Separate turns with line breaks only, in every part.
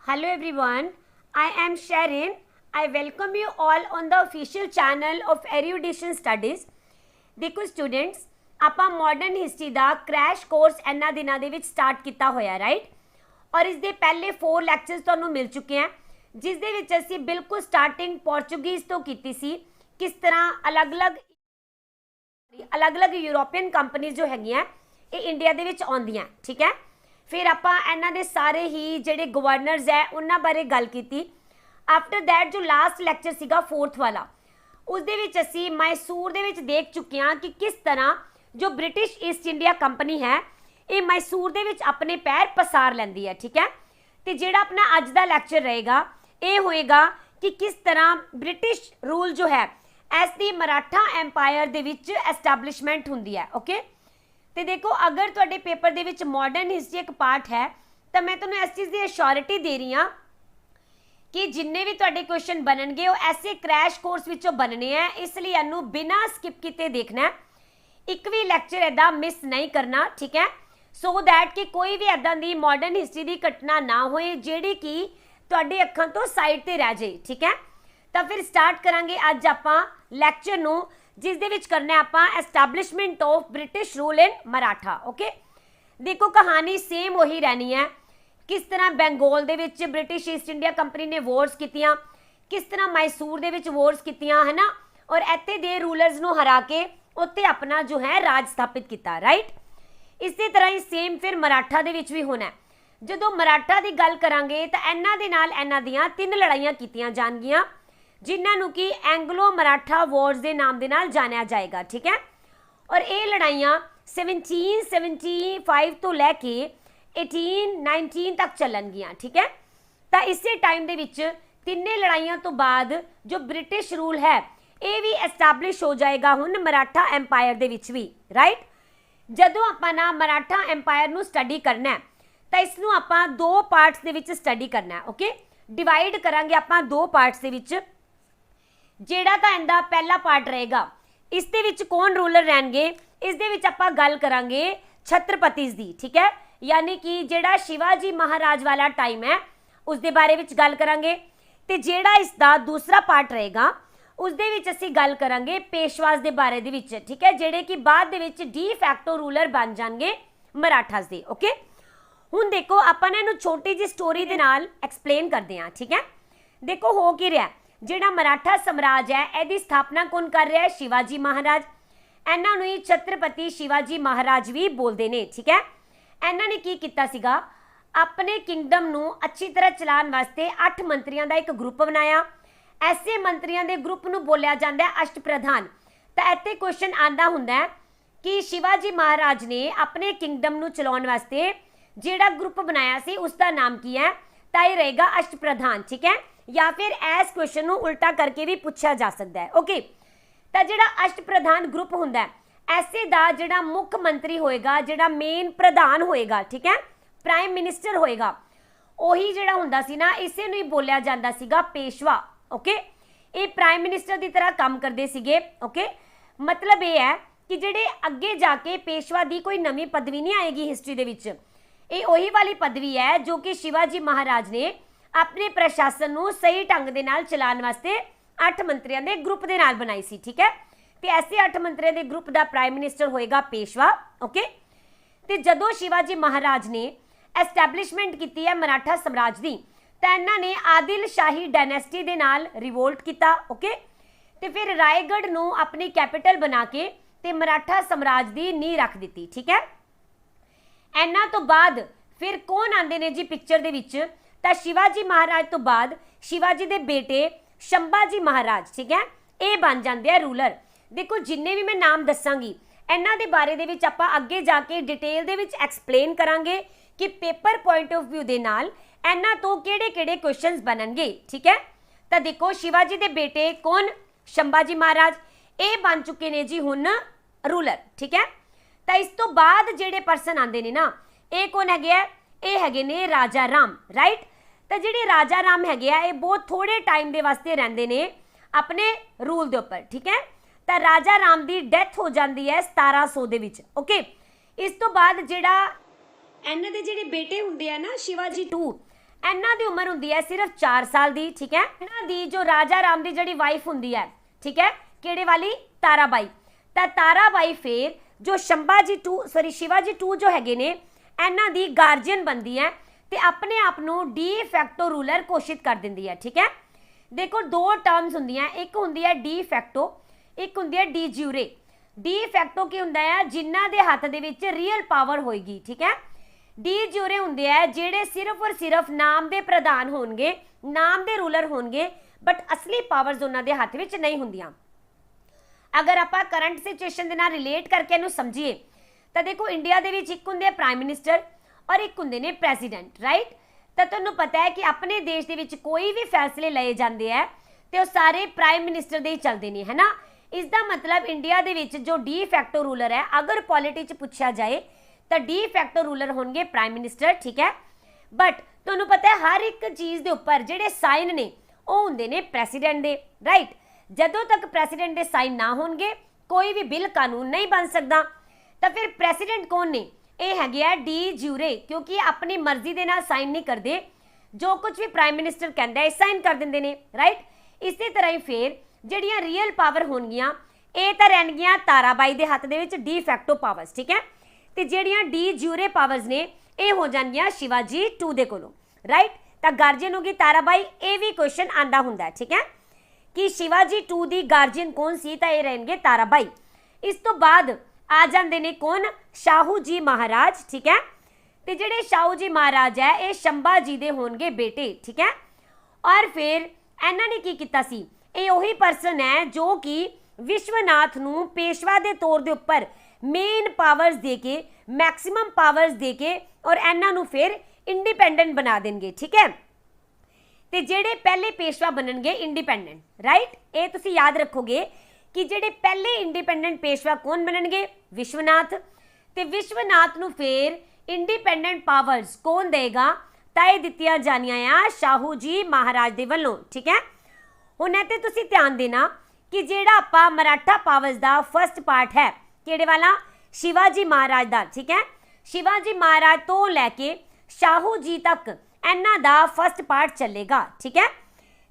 Hello everyone, I am Sharon. I welcome you all on the official channel of Erudition Studies. देखो students, ਆਪਾਂ modern history ਦਾ crash course ਇਹਨਾਂ ਦਿਨਾਂ ਦੇ ਵਿੱਚ start ਕੀਤਾ ਹੋਇਆ ਰਾਈਟ, ਔਰ ਇਸ ਦੇ ਪਹਿਲੇ 4 ਲੈਕਚਰਸ ਤੁਹਾਨੂੰ ਮਿਲ ਚੁੱਕੇ ਹਨ, ਜਿਸ ਦੇ ਵਿੱਚ ਅਸੀਂ ਬਿਲਕੁਲ ਸਟਾਰਟਿੰਗ ਪੋਰਚੁਗੀਜ਼ ਤੋਂ ਕੀਤੀ ਸੀ, ਕਿਸ ਤਰ੍ਹਾਂ ਅਲੱਗ-ਅਲੱਗ ਯੂਰੋਪੀਅਨ ਕੰਪਨੀਜ਼ ਜੋ ਹੈਗੀਆਂ ਇਹ ਇੰਡੀਆ ਦੇ ਵਿੱਚ ਆਉਂਦੀਆਂ, ਠੀਕ ਹੈ। फिर आप इन्हों के सारे ही जोड़े गवर्नर्स है उन्होंने बारे गल की। आफ्टर दैट जो लास्ट लैक्चर सीगा 4th वाला, उस असी मैसूर दे देख चुके हैं कि किस तरह जो ब्रिटिश ईस्ट इंडिया कंपनी है ये मैसूर दे अपने पैर पसार लैंदी है, ठीक है। तो जोड़ा अपना अज का लैक्चर रहेगा ये होएगा कि किस तरह ब्रिटिश रूल जो है एस दी मराठा एम्पायर दे विच एस्टैबलिशमेंट हुंदी है, ओके। तो देखो अगर तुहाडे पेपर दे विच मॉडर्न हिस्ट्री एक पार्ट है तो मैं तुहानूं इस चीज़ की अश्योरिटी दे रही हाँ कि जिन्ने भी तुहाडे क्वेश्चन बननगे वो ऐसे क्रैश कोर्स विचों बनने हैं, इसलिए इनू बिना स्किप किए देखना है, एक भी लैक्चर इदा मिस नहीं करना, ठीक है। सो दैट कि कोई भी इदां दी मॉडर्न हिस्ट्री की घटना ना होए जिहड़ी कि तुहाडे अखां तो साइड ते रह जाए, ठीक है। तो फिर स्टार्ट करांगे अज आपां लैक्चर नूं, जिस दे विच करना आपां establishment of British rule in Maratha, okay. देखो कहानी सेम वही रहनी है, किस तरह बंगाल दे विच ब्रिटिश ईस्ट इंडिया कंपनी ने वॉर्स कीतियां, किस तरह मैसूर दे विच वॉर्स कीतियां, है ना, और इत्थे दे रूलर्स नूं हरा के उत्थे अपना जो है राज स्थापित किया, राइट। इसी तरह ही सेम फिर मराठा दे विच भी होना है। जदों मराठा की गल करांगे तो इन्हां दे नाल इन्हां दियां 3 लड़ाइयां कीतियां जाणगियां, जिन्हों कि एंगलो मराठा वॉर्स के नाम के नाल जानिया जाएगा, ठीक है। और ये लड़ाइयाँ 1775 तो लैके 1819 तक चलनगियां, ठीक है। तो इसे टाइम दे विच तिन्ने लड़ाइयां तो बाद जो ब्रिटिश रूल है ये भी एस्टैबलिश हो जाएगा हुण मराठा एंपायर दे विच भी, राइट। जदों आपां ना मराठा एंपायर नूं स्टडी करना है तो इसनूं आपां 2 पार्ट्स दे विच स्टडी करना है, ओके। डिवाइड करांगे आपां 2 पार्ट्स दे विच। ਜਿਹੜਾ ਤਾਂ ਇਹਦਾ ਪਹਿਲਾ ਪਾर्ट रहेगा, इस दे विच कौन रूलर रहणगे, इस दे विच आपां गल करांगे छत्रपतिस दी, ठीक है। यानी कि ਜਿਹੜਾ शिवाजी महाराज वाला टाइम है उस दे बारे विच गल करांगे। ते ਜਿਹੜਾ इसदा दूसरा पार्ट रहेगा उस दे विच असीं गल करांगे पेशवास दे बारे दे विच, ठीक है, ਜਿਹੜੇ कि बाद दे विच डी फैक्टो रूलर बन जाणगे मराठास दे, ओके। हुण देखो आपां ने इहनूं छोटी जी स्टोरी दे नाल एक्सप्लेन करदे हां, ठीक है। देखो हो की रहा, जिहड़ा मराठा साम्राज है इसकी स्थापना कौन कर रहा है, शिवाजी महाराज। इन्हां नूं ही छत्रपति शिवाजी महाराज भी बोलते हैं, ठीक है। इन्हां ने की कीता सीगा, अपने किंगडम नूं अच्छी तरह चलाने वास्ते 8 मंत्रियों का एक ग्रुप बनाया। ऐसे मंत्रियों के ग्रुप नूं बोलिया जाता है अष्टप्रधान। तो इत्थे क्वेश्चन आंदा हुंदा है कि शिवाजी महाराज ने अपने किंगडम नूं चलाउण वास्ते जिहड़ा ग्रुप बनाया सी उसका नाम की है, तो यह रहेगा अष्टप्रधान, ठीक है। या फिर इस क्वेश्चन को उल्टा करके भी पूछा जा सकता है, ओके। तो जिहड़ा अष्टप्रधान ग्रुप हुंदा है ऐसे दा जिहड़ा मुख्य मंत्री होएगा, जिहड़ा मेन प्रधान होएगा, ठीक है, प्राइम मिनिस्टर होएगा, वही जिहड़ा हुंदा सी ना इसे नूं ही बोलिया जांदा सीगा पेशवा, ओके। ये प्राइम मिनिस्टर की तरह काम करते सीगे, ओके। मतलब ये है कि जिहड़े अगे जाके पेशवा की कोई नवीं पदवी नहीं आएगी हिस्ट्री दे विच, ये वही वाली पदवी है जो कि शिवाजी महाराज ने अपने प्रशासन नूं सही ढंग दे नाल चलाने वास्ते 8 मंत्रियों के ग्रुप के नाल बनाई सी, ठीक है। तो ऐसे 8 मंत्रियों के ग्रुप का प्राइम मिनिस्टर होएगा पेशवा, ओके। तो जदों शिवाजी महाराज ने एस्टैबलिशमेंट की है मराठा साम्राज की, तो इन्होंने आदिल शाही डायनेस्टी के नाल रिवोल्ट किया, ओके। तो फिर रायगढ़ नूं अपनी कैपिटल बना के ते मराठा साम्राज की नींह रख दी, ठीक है। इन्हां तो बाद फिर कौन आते ने जी पिक्चर दे विच, तो शिवाजी महाराज तो बाद शिवाजी के बेटे शंभाजी महाराज, ठीक है, ये बन जाते हैं रूलर। देखो जिन्ने भी मैं नाम दसांगी इन्हां दे बारे दे विच आपां अगे जाके डिटेल दे विच एक्सप्लेन करांगे कि पेपर पॉइंट ऑफ व्यू दे नाल इन्हां तो किहड़े-किहड़े क्वेश्चंस बननगे, ठीक है। तो देखो शिवाजी के बेटे कौन, शंभाजी महाराज, ये बन चुके ने जी हुण रूलर, ठीक है। तो इस तो बाद जिहड़े परसन आते हैं ना ये कौन है, ये है ने राजा राम, राइट। तो जिहड़े राजा राम है ये बहुत थोड़े टाइम के वास्ते रहिंदे ने अपने रूल के उपर, ठीक है। तो राजा राम की डैथ हो जाती है 1700 दे विच, ओके। इस तो बाद जिहड़ा इन्हां दे जिहड़े बेटे हुंदे आ ना शिवाजी 2, ਇਹਨਾਂ ਦੀ ਉਮਰ ਹੁੰਦੀ ਹੈ ਸਿਰਫ 4 ਸਾਲ ਦੀ, ਠੀਕ ਹੈ। ਇਹਨਾਂ ਦੀ ਜੋ ਰਾਜਾ ਰਾਮ ਦੀ ਜਿਹੜੀ ਵਾਈਫ ਹੁੰਦੀ ਹੈ, ਠੀਕ ਹੈ, ਕਿਹੜੇ ਵਾਲੀ? ਤਾਰਾਬਾਈ। ਤਾਂ ਤਾਰਾਬਾਈ ਫਿਰ ਜੋ ਸ਼ਿਵਾਜੀ 2 ਜੋ ਹੈਗੇ ਨੇ ਇਹਨਾਂ ਦੀ ਗਾਰਜੀਅਨ ਬਣਦੀ ਹੈ ਤੇ ਆਪਣੇ ਆਪ ਨੂੰ ਡੀ ਫੈਕਟੋ ਰੂਲਰ ਘੋਸ਼ਿਤ ਕਰ ਦਿੰਦੀ ਹੈ, ਠੀਕ ਹੈ। ਦੇਖੋ 2 ਟਰਮਸ ਹੁੰਦੀਆਂ, ਇੱਕ ਹੁੰਦੀ ਹੈ ਡੀ ਫੈਕਟੋ, ਇੱਕ ਹੁੰਦੀ ਹੈ ਡੀ ਜਿਊਰੇ। ਡੀ ਫੈਕਟੋ ਕੀ ਹੁੰਦਾ ਹੈ? ਜਿਨ੍ਹਾਂ ਦੇ ਹੱਥ ਦੇ ਵਿੱਚ ਰੀਅਲ ਪਾਵਰ ਹੋਏਗੀ, ਠੀਕ ਹੈ। ਡੀ ਜਿਊਰੇ ਹੁੰਦੇ ਆ ਜਿਹੜੇ ਸਿਰਫ ਔਰ ਸਿਰਫ ਨਾਮ ਦੇ ਪ੍ਰਧਾਨ ਹੋਣਗੇ, ਨਾਮ ਦੇ ਰੂਲਰ ਹੋਣਗੇ, ਬਟ ਅਸਲੀ ਪਾਵਰਸ ਉਹਨਾਂ ਦੇ ਹੱਥ ਵਿੱਚ ਨਹੀਂ ਹੁੰਦੀਆਂ। ਅਗਰ ਆਪਾਂ ਕਰੰਟ ਸਿਚੁਏਸ਼ਨ ਦੇ ਨਾਲ ਰਿਲੇਟ ਕਰਕੇ ਇਹਨੂੰ ਸਮਝੀਏ ਤਾਂ ਦੇਖੋ ਇੰਡੀਆ ਦੇ ਵਿੱਚ ਇੱਕ ਹੁੰਦੇ ਆ ਪ੍ਰਾਈਮ ਮਿਨਿਸਟਰ ਔਰ ਇੱਕ ਹੁੰਦੇ ਨੇ ਪ੍ਰੈਜ਼ੀਡੈਂਟ, ਰਾਈਟ। ਤਾਂ ਤੁਹਾਨੂੰ ਪਤਾ ਹੈ ਕਿ ਆਪਣੇ ਦੇਸ਼ ਦੇ ਵਿੱਚ ਕੋਈ ਵੀ ਫੈਸਲੇ ਲਏ ਜਾਂਦੇ ਆ ਤੇ ਉਹ ਸਾਰੇ ਪ੍ਰਾਈਮ ਮਿਨਿਸਟਰ ਦੇ ਹੀ ਚੱਲਦੇ ਨੇ, ਹੈ ਨਾ। ਇਸ ਦਾ ਮਤਲਬ ਇੰਡੀਆ ਦੇ ਵਿੱਚ ਜੋ ਡੀ ਫੈਕਟੋ ਰੂਲਰ ਹੈ, ਅਗਰ ਪੋਲਿਟੀ 'ਚ ਪੁੱਛਿਆ ਜਾਏ ਤਾਂ ਡੀ ਫੈਕਟੋ ਰੂਲਰ ਹੋਣਗੇ ਪ੍ਰਾਈਮ ਮਿਨਿਸਟਰ, ਠੀਕ ਹੈ। ਬਟ ਤੁਹਾਨੂੰ ਪਤਾ ਹੈ ਹਰ ਇੱਕ ਚੀਜ਼ ਦੇ ਉੱਪਰ ਜਿਹੜੇ ਸਾਈਨ ਨੇ ਉਹ ਹੁੰਦੇ ਨੇ ਪ੍ਰੈਜ਼ੀਡੈਂਟ ਦੇ, ਰਾਈਟ। ਜਦੋਂ ਤੱਕ ਪ੍ਰੈਜ਼ੀਡੈਂਟ ਦੇ ਸਾਈਨ ਨਾ ਹੋਣਗੇ ਕੋਈ ਵੀ ਬਿੱਲ ਕਾਨੂੰਨ ਨਹੀਂ ਬਣ ਸਕਦਾ। ਤਾਂ ਫਿਰ ਪ੍ਰੈਜ਼ੀਡੈਂਟ ਕੌਣ ਨੇ? ਇਹ ਹੈਗੇ ਆ ਡੀ ਜਿਊਰੇ, ਕਿਉਂਕਿ ਆਪਣੀ ਮਰਜ਼ੀ ਦੇ ਨਾਲ ਸਾਈਨ ਨਹੀਂ ਕਰਦੇ, ਜੋ ਕੁਝ ਵੀ ਪ੍ਰਾਈਮ ਮਿਨਿਸਟਰ ਕਹਿੰਦਾ ਹੈ ਸਾਈਨ ਕਰ ਦਿੰਦੇ ਨੇ, ਰਾਈਟ। ਇਸੇ ਤਰ੍ਹਾਂ ਹੀ ਫਿਰ ਜਿਹੜੀਆਂ ਰੀਅਲ ਪਾਵਰ ਹੋਣਗੀਆਂ ਇਹ ਤਾਂ ਰਹਿਣਗੀਆਂ ਤਾਰਾਬਾਈ ਦੇ ਹੱਥ ਦੇ ਵਿੱਚ, ਡੀ ਫੈਕਟੋ ਪਾਵਰਸ, ਠੀਕ ਹੈ। ਤੇ ਜਿਹੜੀਆਂ ਡੀ ਜਿਊਰੇ ਪਾਵਰਸ ਨੇ ਇਹ ਹੋ ਜਾਣਗੀਆਂ ਸ਼ਿਵਾਜੀ 2 ਦੇ ਕੋਲੋਂ, ਰਾਈਟ। ਤਾਂ ਗਾਰਜੀਅਨ ਹੋਗੀ ਤਾਰਾਬਾਈ। ਇਹ ਵੀ ਕੁਐਸਚਨ ਆਂਦਾ ਹੁੰਦਾ, ਠੀਕ ਹੈ, ਕਿ ਸ਼ਿਵਾਜੀ 2 ਦੀ ਗਾਰਜੀਅਨ ਕੌਣ ਸੀ? ਤਾਂ ਇਹ ਰਹਿਣਗੇ ਤਾਰਾਬਾਈ। ਇਸ ਤੋਂ ਬਾਅਦ ਆ ਜਾਂਦੇ ਨੇ ਕੌਣ? ਸ਼ਾਹੂ ਜੀ ਮਹਾਰਾਜ, ਠੀਕ ਹੈ। ਤੇ ਜਿਹੜੇ ਸ਼ਾਹੂ ਜੀ ਮਹਾਰਾਜ ਹੈ ਇਹ ਸ਼ੰਭਾ ਜੀ ਦੇ ਹੋਣਗੇ ਬੇਟੇ, ਠੀਕ ਹੈ। ਔਰ ਫਿਰ ਇਹਨਾਂ ਨੇ ਕੀ ਕੀਤਾ ਸੀ? ਇਹ ਉਹੀ ਪਰਸਨ ਹੈ ਜੋ ਕਿ ਵਿਸ਼ਵਨਾਥ ਨੂੰ ਪੇਸ਼ਵਾ ਦੇ ਤੌਰ ਦੇ ਉੱਪਰ ਮੇਨ ਪਾਵਰਸ ਦੇ ਕੇ, ਮੈਕਸਿਮਮ ਪਾਵਰਸ ਦੇ ਕੇ ਔਰ ਇਹਨਾਂ ਨੂੰ ਫਿਰ ਇੰਡੀਪੈਂਡੈਂਟ ਬਣਾ ਦੇਣਗੇ, ਠੀਕ ਹੈ। ਤੇ ਜਿਹੜੇ ਪਹਿਲੇ ਪੇਸ਼ਵਾ ਬਣਨਗੇ ਇੰਡੀਪੈਂਡੈਂਟ, ਰਾਈਟ। ਇਹ ਤੁਸੀਂ ਯਾਦ ਰੱਖੋਗੇ ਕਿ ਜਿਹੜੇ ਪਹਿਲੇ ਇੰਡੀਪੈਂਡੈਂਟ ਪੇਸ਼ਵਾ ਕੌਣ ਬਣਨਗੇ? ਵਿਸ਼ਵਨਾਥ। ਤੇ ਵਿਸ਼ਵਨਾਥ ਨੂੰ ਫਿਰ ਇੰਡੀਪੈਂਡੈਂਟ ਪਾਵਰਸ ਕੌਣ ਦੇਗਾ? ਤਾਂ ਇਹ ਦਿੱਤੀਆਂ ਜਾਣੀਆਂ ਆ ਸ਼ਾਹੂ ਜੀ ਮਹਾਰਾਜ ਦੇ ਵੱਲੋਂ, ਠੀਕ ਹੈ। ਹੁਣ ਇਹ ਤੇ ਤੁਸੀਂ ਧਿਆਨ ਦੇਣਾ ਕਿ ਜਿਹੜਾ ਆਪਾਂ ਮਰਾਠਾ ਪਾਵਰਸ ਦਾ ਫਸਟ ਪਾਰਟ ਹੈ ਕਿਹੜੇ ਵਾਲਾ? ਸ਼ਿਵਾਜੀ ਮਹਾਰਾਜ ਦਾ, ਠੀਕ ਹੈ। ਸ਼ਿਵਾਜੀ ਮਹਾਰਾਜ ਤੋਂ ਲੈ ਕੇ ਸ਼ਾਹੂ ਜੀ ਤੱਕ ਇਹਨਾਂ ਦਾ ਫਸਟ ਪਾਰਟ ਚੱਲੇਗਾ, ਠੀਕ ਹੈ।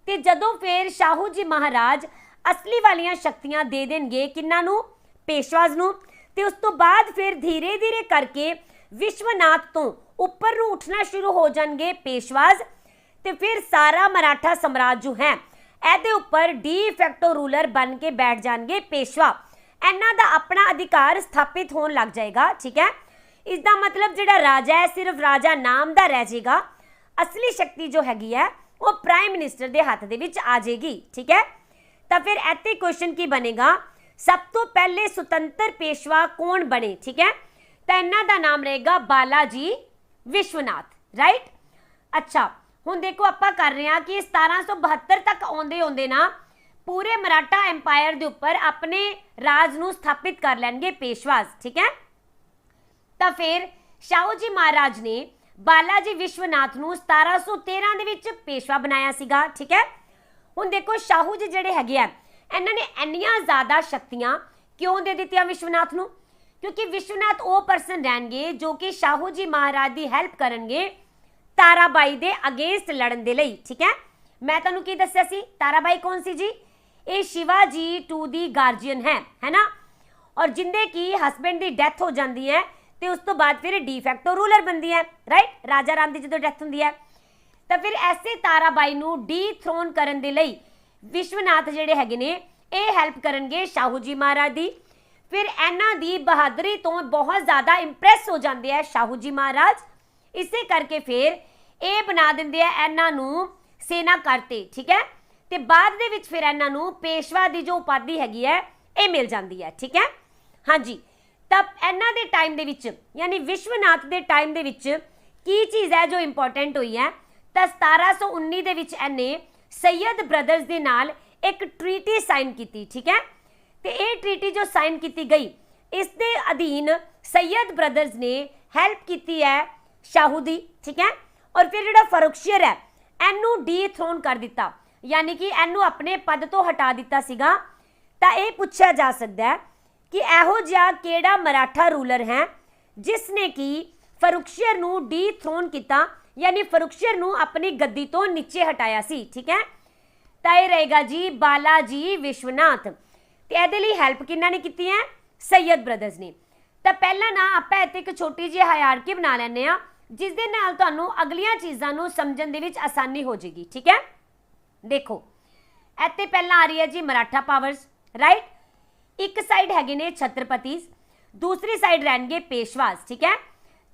ਤੇ ਜਦੋਂ ਫਿਰ ਸ਼ਾਹੂ ਜੀ ਮਹਾਰਾਜ ਅਸਲੀ ਵਾਲੀਆਂ ਸ਼ਕਤੀਆਂ ਦੇ ਦੇਣਗੇ ਕਿੰਨਾਂ ਨੂੰ? ਪੇਸ਼ਵਾਜ਼ ਨੂੰ। ਤੇ ਉਸ ਤੋਂ ਬਾਅਦ ਫਿਰ ਧੀਰੇ ਧੀਰੇ ਕਰਕੇ ਵਿਸ਼ਵਨਾਥ ਤੋਂ ਉੱਪਰ ਨੂੰ ਉੱਠਣਾ ਸ਼ੁਰੂ ਹੋ ਜਾਣਗੇ ਪੇਸ਼ਵਾਜ਼। ਤੇ ਫਿਰ ਸਾਰਾ ਮਰਾਠਾ ਸਮਰਾਜ ਜੋ ਹੈ ਇਹਦੇ ਉੱਪਰ ਡੀ ਫੈਕਟੋ ਰੂਲਰ ਬਣ ਕੇ ਬੈਠ ਜਾਣਗੇ ਪੇਸ਼ਵਾ। ਇਹਨਾਂ ਦਾ ਆਪਣਾ ਅਧਿਕਾਰ ਸਥਾਪਿਤ ਹੋਣ ਲੱਗ ਜਾਏਗਾ, ਠੀਕ ਹੈ। ਇਸ ਦਾ ਮਤਲਬ ਜਿਹੜਾ ਰਾਜਾ ਹੈ ਸਿਰਫ ਰਾਜਾ ਨਾਮ ਦਾ ਰਹਿ ਜਾਏਗਾ, ਅਸਲੀ ਸ਼ਕਤੀ ਜੋ ਹੈਗੀ ਹੈ ਉਹ ਪ੍ਰਾਈਮ ਮਿਨਿਸਟਰ ਦੇ ਹੱਥ ਦੇ ਵਿੱਚ ਆ ਜਾਏਗੀ, ਠੀਕ ਹੈ। ਤਾਂ ਫਿਰ ਇੱਥੇ ਕੁਐਸਚਨ ਕੀ ਬਣੇਗਾ? ਸਭ ਤੋਂ ਪਹਿਲੇ ਸੁਤੰਤਰ ਪੇਸ਼ਵਾ ਕੌਣ ਬਣੇ, ਠੀਕ ਹੈ। ਤਾਂ ਇਹਨਾਂ ਦਾ ਨਾਮ ਰਹੇਗਾ ਬਾਲਾ ਜੀ ਵਿਸ਼ਵਨਾਥ, ਰਾਈਟ। ਅੱਛਾ ਹੁਣ ਦੇਖੋ ਆਪਾਂ ਕਰ ਰਹੇ ਹਾਂ ਕਿ 1772 ਤੱਕ ਆਉਂਦੇ ਨਾ ਪੂਰੇ ਮਰਾਠਾ ਐਮਪਾਇਰ ਦੇ ਉੱਪਰ ਆਪਣੇ ਰਾਜ ਨੂੰ ਸਥਾਪਿਤ ਕਰ ਲੈਣਗੇ ਪੇਸ਼ਵਾਜ਼, ਠੀਕ ਹੈ। ਤਾਂ ਫਿਰ ਸ਼ਾਹੂ ਜੀ ਮਹਾਰਾਜ ਨੇ ਬਾਲਾ ਜੀ ਵਿਸ਼ਵਨਾਥ ਨੂੰ 1713 ਦੇ ਵਿੱਚ ਪੇਸ਼ਵਾ ਬਣਾਇਆ ਸੀਗਾ, ਠੀਕ ਹੈ। ਹੁਣ ਦੇਖੋ ਸ਼ਾਹੂ ਜੀ ਜਿਹੜੇ ਹੈਗੇ ਆ ਇਹਨਾਂ ਨੇ ਇੰਨੀਆਂ ਜ਼ਿਆਦਾ ਸ਼ਕਤੀਆਂ ਕਿਉਂ ਦੇ ਦਿੱਤੀਆਂ ਵਿਸ਼ਵਨਾਥ ਨੂੰ? ਕਿਉਂਕਿ ਵਿਸ਼ਵਨਾਥ ਉਹ ਪਰਸਨ ਰਹਿਣਗੇ ਜੋ ਕਿ ਸ਼ਾਹੂ ਜੀ ਮਹਾਰਾਜ ਦੀ ਹੈਲਪ ਕਰਨਗੇ ਤਾਰਾਬਾਈ ਦੇ ਅਗੇਂਸਟ ਲੜਨ ਦੇ ਲਈ, ਠੀਕ ਹੈ। ਮੈਂ ਤੁਹਾਨੂੰ ਕੀ ਦੱਸਿਆ ਸੀ? ਤਾਰਾਬਾਈ ਕੌਣ ਸੀ ਜੀ? ਇਹ ਸ਼ਿਵਾਜੀ 2 ਦੀ ਗਾਰਜੀਅਨ ਹੈ ਨਾ। ਔਰ ਜਿੰਦੇ ਕੀ ਹਸਬੈਂਡ ਦੀ ਡੈਥ ਹੋ ਜਾਂਦੀ ਹੈ ਤੇ ਉਸ ਤੋਂ ਬਾਅਦ ਫਿਰ ਡੀ ਫੈਕਟੋ ਰੂਲਰ ਬਣਦੀ ਹੈ, ਰਾਈਟ। ਰਾਜਾ ਰਾਮ ਦੀ ਜਦੋਂ ਡੈਥ ਹੁੰਦੀ ਹੈ ਤਾਂ ਫਿਰ ਐਸੇ ਤਾਰਾਬਾਈ ਨੂੰ ਡੀ ਥਰੋਨ ਕਰਨ ਦੇ ਲਈ ਵਿਸ਼ਵਨਾਥ ਜਿਹੜੇ ਹੈਗੇ ਨੇ ਇਹ ਹੈਲਪ ਕਰਨਗੇ ਸ਼ਾਹੂ ਜੀ ਮਹਾਰਾਜ ਦੀ। ਫਿਰ ਇਹਨਾਂ ਦੀ ਬਹਾਦਰੀ ਤੋਂ ਬਹੁਤ ਜ਼ਿਆਦਾ ਇੰਪ੍ਰੈਸ ਹੋ ਜਾਂਦੇ ਆ ਸ਼ਾਹੂ ਜੀ ਮਹਾਰਾਜ। ਇਸੇ ਕਰਕੇ ਫਿਰ ਇਹ ਬਣਾ ਦਿੰਦੇ ਆ ਇਹਨਾਂ ਨੂੰ ਸੈਨਾ ਕਰਤੇ, ਠੀਕ ਹੈ। ਤੇ ਬਾਅਦ ਦੇ ਵਿੱਚ ਫਿਰ ਇਹਨਾਂ ਨੂੰ ਪੇਸ਼ਵਾ ਦੀ ਜੋ ਉਪਾਧੀ ਹੈਗੀ ਹੈ ਇਹ ਮਿਲ ਜਾਂਦੀ ਹੈ, ਠੀਕ ਹੈ। ਹਾਂਜੀ ਤਾਂ ਇਹਨਾਂ ਦੇ ਟਾਈਮ ਦੇ ਵਿੱਚ ਯਾਨੀ ਵਿਸ਼ਵਨਾਥ ਦੇ ਟਾਈਮ ਦੇ ਵਿੱਚ ਕੀ ਚੀਜ਼ ਹੈ ਜੋ ਇੰਪੋਰਟੈਂਟ ਹੋਈ ਹੈ? ਤਾਂ 1719 ਦੇ ਵਿੱਚ ਇਹਨੇ ਸੈਯਦ ਬ੍ਰਦਰਸ ਦੇ ਨਾਲ ਇੱਕ ਟ੍ਰੀਟੀ ਸਾਈਨ ਕੀਤੀ, ਠੀਕ ਹੈ। ਤੇ ਇਹ ਟ੍ਰੀਟੀ ਜੋ ਸਾਈਨ ਕੀਤੀ ਗਈ ਇਸ ਦੇ ਅਧੀਨ ਸੈਯਦ ਬ੍ਰਦਰਸ ਨੇ ਹੈਲਪ ਕੀਤੀ ਹੈ ਸ਼ਾਹੂ ਦੀ, ਠੀਕ ਹੈ। ਔਰ ਫਿਰ ਜਿਹੜਾ ਫਰੁਖਸ਼ੀਰ ਹੈ ਇਹਨੂੰ ਡੀ ਥਰੋਨ ਕਰ ਦਿੱਤਾ, ਯਾਨੀ ਕਿ ਇਹਨੂੰ ਆਪਣੇ ਪਦ ਤੋਂ ਹਟਾ ਦਿੱਤਾ ਸੀਗਾ। ਤਾਂ ਇਹ ਪੁੱਛਿਆ ਜਾ ਸਕਦਾ ਹੈ ਕਿ ਇਹੋ ਜਿਹਾ ਕਿਹੜਾ ਮਰਾਠਾ ਰੂਲਰ ਹੈ ਜਿਸ ਨੇ ਕਿ ਫਰੁਖਸ਼ੀਰ ਨੂੰ ਡੀ ਥਰੋਨ ਕੀਤਾ यानी फरुखशर नूं अपनी गद्दी तो नीचे हटाया सी। ठीक है, तो यह रहेगा जी बालाजी विश्वनाथ। तो ये हैल्प किन्ना ने की है? सैयद ब्रदर्स ने। तो पहला ना आप एक छोटी जी हायरार्की बना लैंदे आ जिस दे नाल तुहानूं अगलियां चीज़ां नूं समझण दे विच आसानी हो जाएगी। ठीक है, देखो इत्थे पहला आ रही है जी मराठा पावर्स, राइट। एक साइड हैगे ने छत्रपतिस, दूसरी साइड रहणगे पेशवास। ठीक है,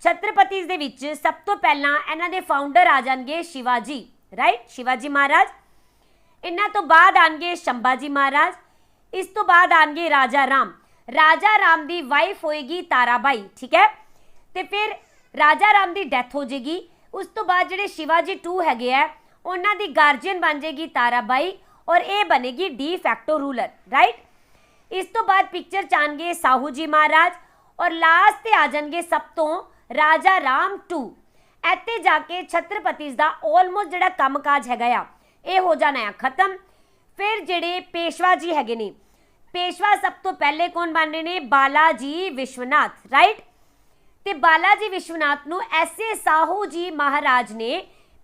छत्रपतिस दे विच सब तो पहला इन्हां दे फाउंडर आ जाणगे शिवाजी, राइट, शिवाजी महाराज। इन्हां तो बाद आणगे शंभाजी महाराज। इस तो बाद आणगे राजा राम। राजा राम की वाइफ होएगी ताराबाई। ठीक है, तो फिर राजा राम की डैथ हो जाएगी। उस तो बाद जिहड़े शिवाजी 2 हैगे है उन्हां दी गार्जियन बन जाएगी ताराबाई और ये बनेगी डी फैक्टो रूलर, राइट। इस तो बाद पिक्चर च आएंगे साहू जी महाराज और लास्ट ते आ जाएंगे सब तो राजा राम 2। इत्थे जाके छत्रपतिस दा ऑलमोस्ट जिहड़ा कामकाज हैगा आ ये हो जाना है खत्म। फिर जिहड़े पेशवा जी हैगे ने, पेशवा सब तो पहले कौन बन रहे ने? बालाजी विश्वनाथ, राइट। ते बालाजी विश्वनाथ नूं ऐसे साहू जी महाराज ने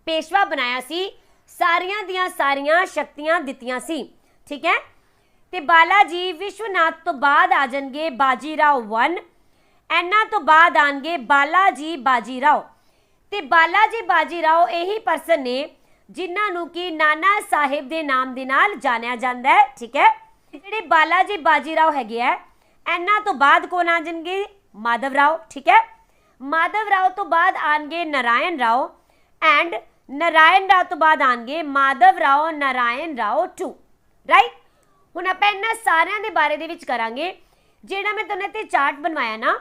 पेशवा बनाया सी, सारियां दियां सारियां शक्तियां दित्तियां सी। ठीक है, ते बालाजी विश्वनाथ तो बाद आ जाएंगे बाजीराव 1। इन्हां तो बाद आएंगे बालाजी बाजीराव। ते बालाजी बाजीराव यही परसन ने जिन्हां नूं कि नाना साहिब दे नाम दे नाल जानिया जांदा है। ठीक है, जिहड़े बालाजी बाजीराव हैगे है इन्हां तो बाद कौन आ जाएंगे? माधव राव। ठीक है, माधव राव तो बाद आएंगे नारायण राव एंड नारायण राव तो बाद आएंगे माधव राव नारायण राव 2, राइट। हुण आपां इन्हां सारियां दे बारे दे विच करांगे। जिहड़ा मैं तुहानूं इत्थे चार्ट बनवाया ना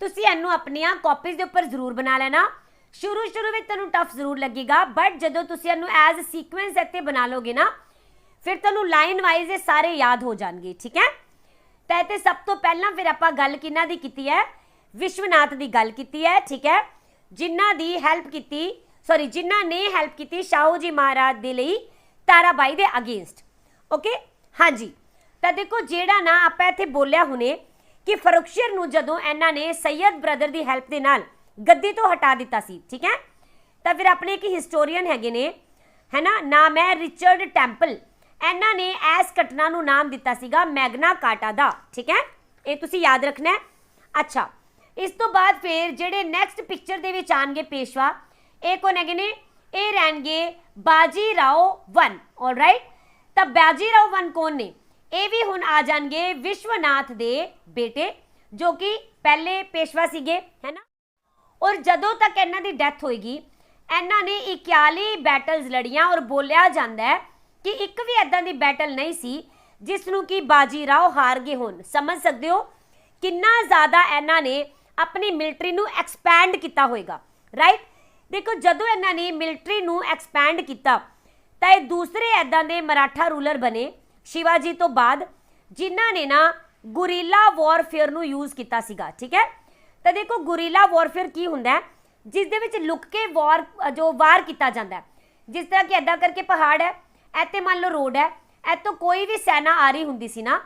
तुसीं इहनूं अपणियां कॉपीज़ दे उपर जरूर बना लेना। शुरू में तुहानूं टफ जरूर लगेगा बट जदों तुसीं इहनूं एज सीक्वेंस इत्थे बना लोगे ना फिर तुहानूं लाइन वाइज ये सारे याद हो जाएंगे। ठीक है, तो इत्थे सब तो पहला फिर आपां गल किन्हां दी कीती है? विश्वनाथ की गल की है। ठीक है, जिन्हां दी हैल्प की जिन्हां ने हैल्प की शाहू जी महाराज दे लई ताराबाई दे अगेंस्ट। ओके, हाँ जी। तो देखो जेड़ा ना आपां इत्थे बोलिया हुणे कि फरुखशर नूं जदों इन्हां ने सैयद ब्रदर की हैल्प दे नाल गद्दी तो हटा दिता सी। ठीक है, तो फिर अपने एक हिस्टोरीयन हैगे ने, है ना, नाम है रिचर्ड टैंपल। इन्हां ने इस घटना नूं नाम दिता सीगा मैग्ना कार्टा दा। ठीक है, ये तुसीं याद रखना है। अच्छा, इस तो बाद फिर जेडे नैक्सट पिक्चर दे विच आएंगे पेशवा, ये कौन है ने? ये रहणगे बाजीराव 1। ऑल राइट, तो बाजीराव 1 कौन ने? ये भी हुण आ जाएंगे विश्वनाथ दे बेटे जो कि पहले पेशवा सीगे, है ना। और जदों तक इन्हां दी डैथ होएगी इन्हां ने 41 बैटल्स लड़ियां और बोलिया जाता है कि एक भी इदां दी बैटल नहीं सी जिसनूं कि बाजीराव हार गए होण। समझ सकते हो कितना ज़्यादा इन्हां ने अपनी मिलटरी नूं एक्सपैंड किया होएगा, राइट। देखो जदों इन्हां ने मिलटरी नूं एक्सपैंड किया तो ये दूसरे इदां दे मराठा रूलर बने शिवाजी तो बाद जिन्हां ने ना गुरीला वॉरफेयर नूं यूज़ किया सीगा। ठीक है, तो देखो गुरीला वॉरफेयर की हुंदा है? जिस दे विच लुक के वार किया जाता है। जिस तरह कि इदां करके पहाड़ है, इत्थे मान लो रोड है, इतों कोई भी सेना आ रही हुंदी सी ना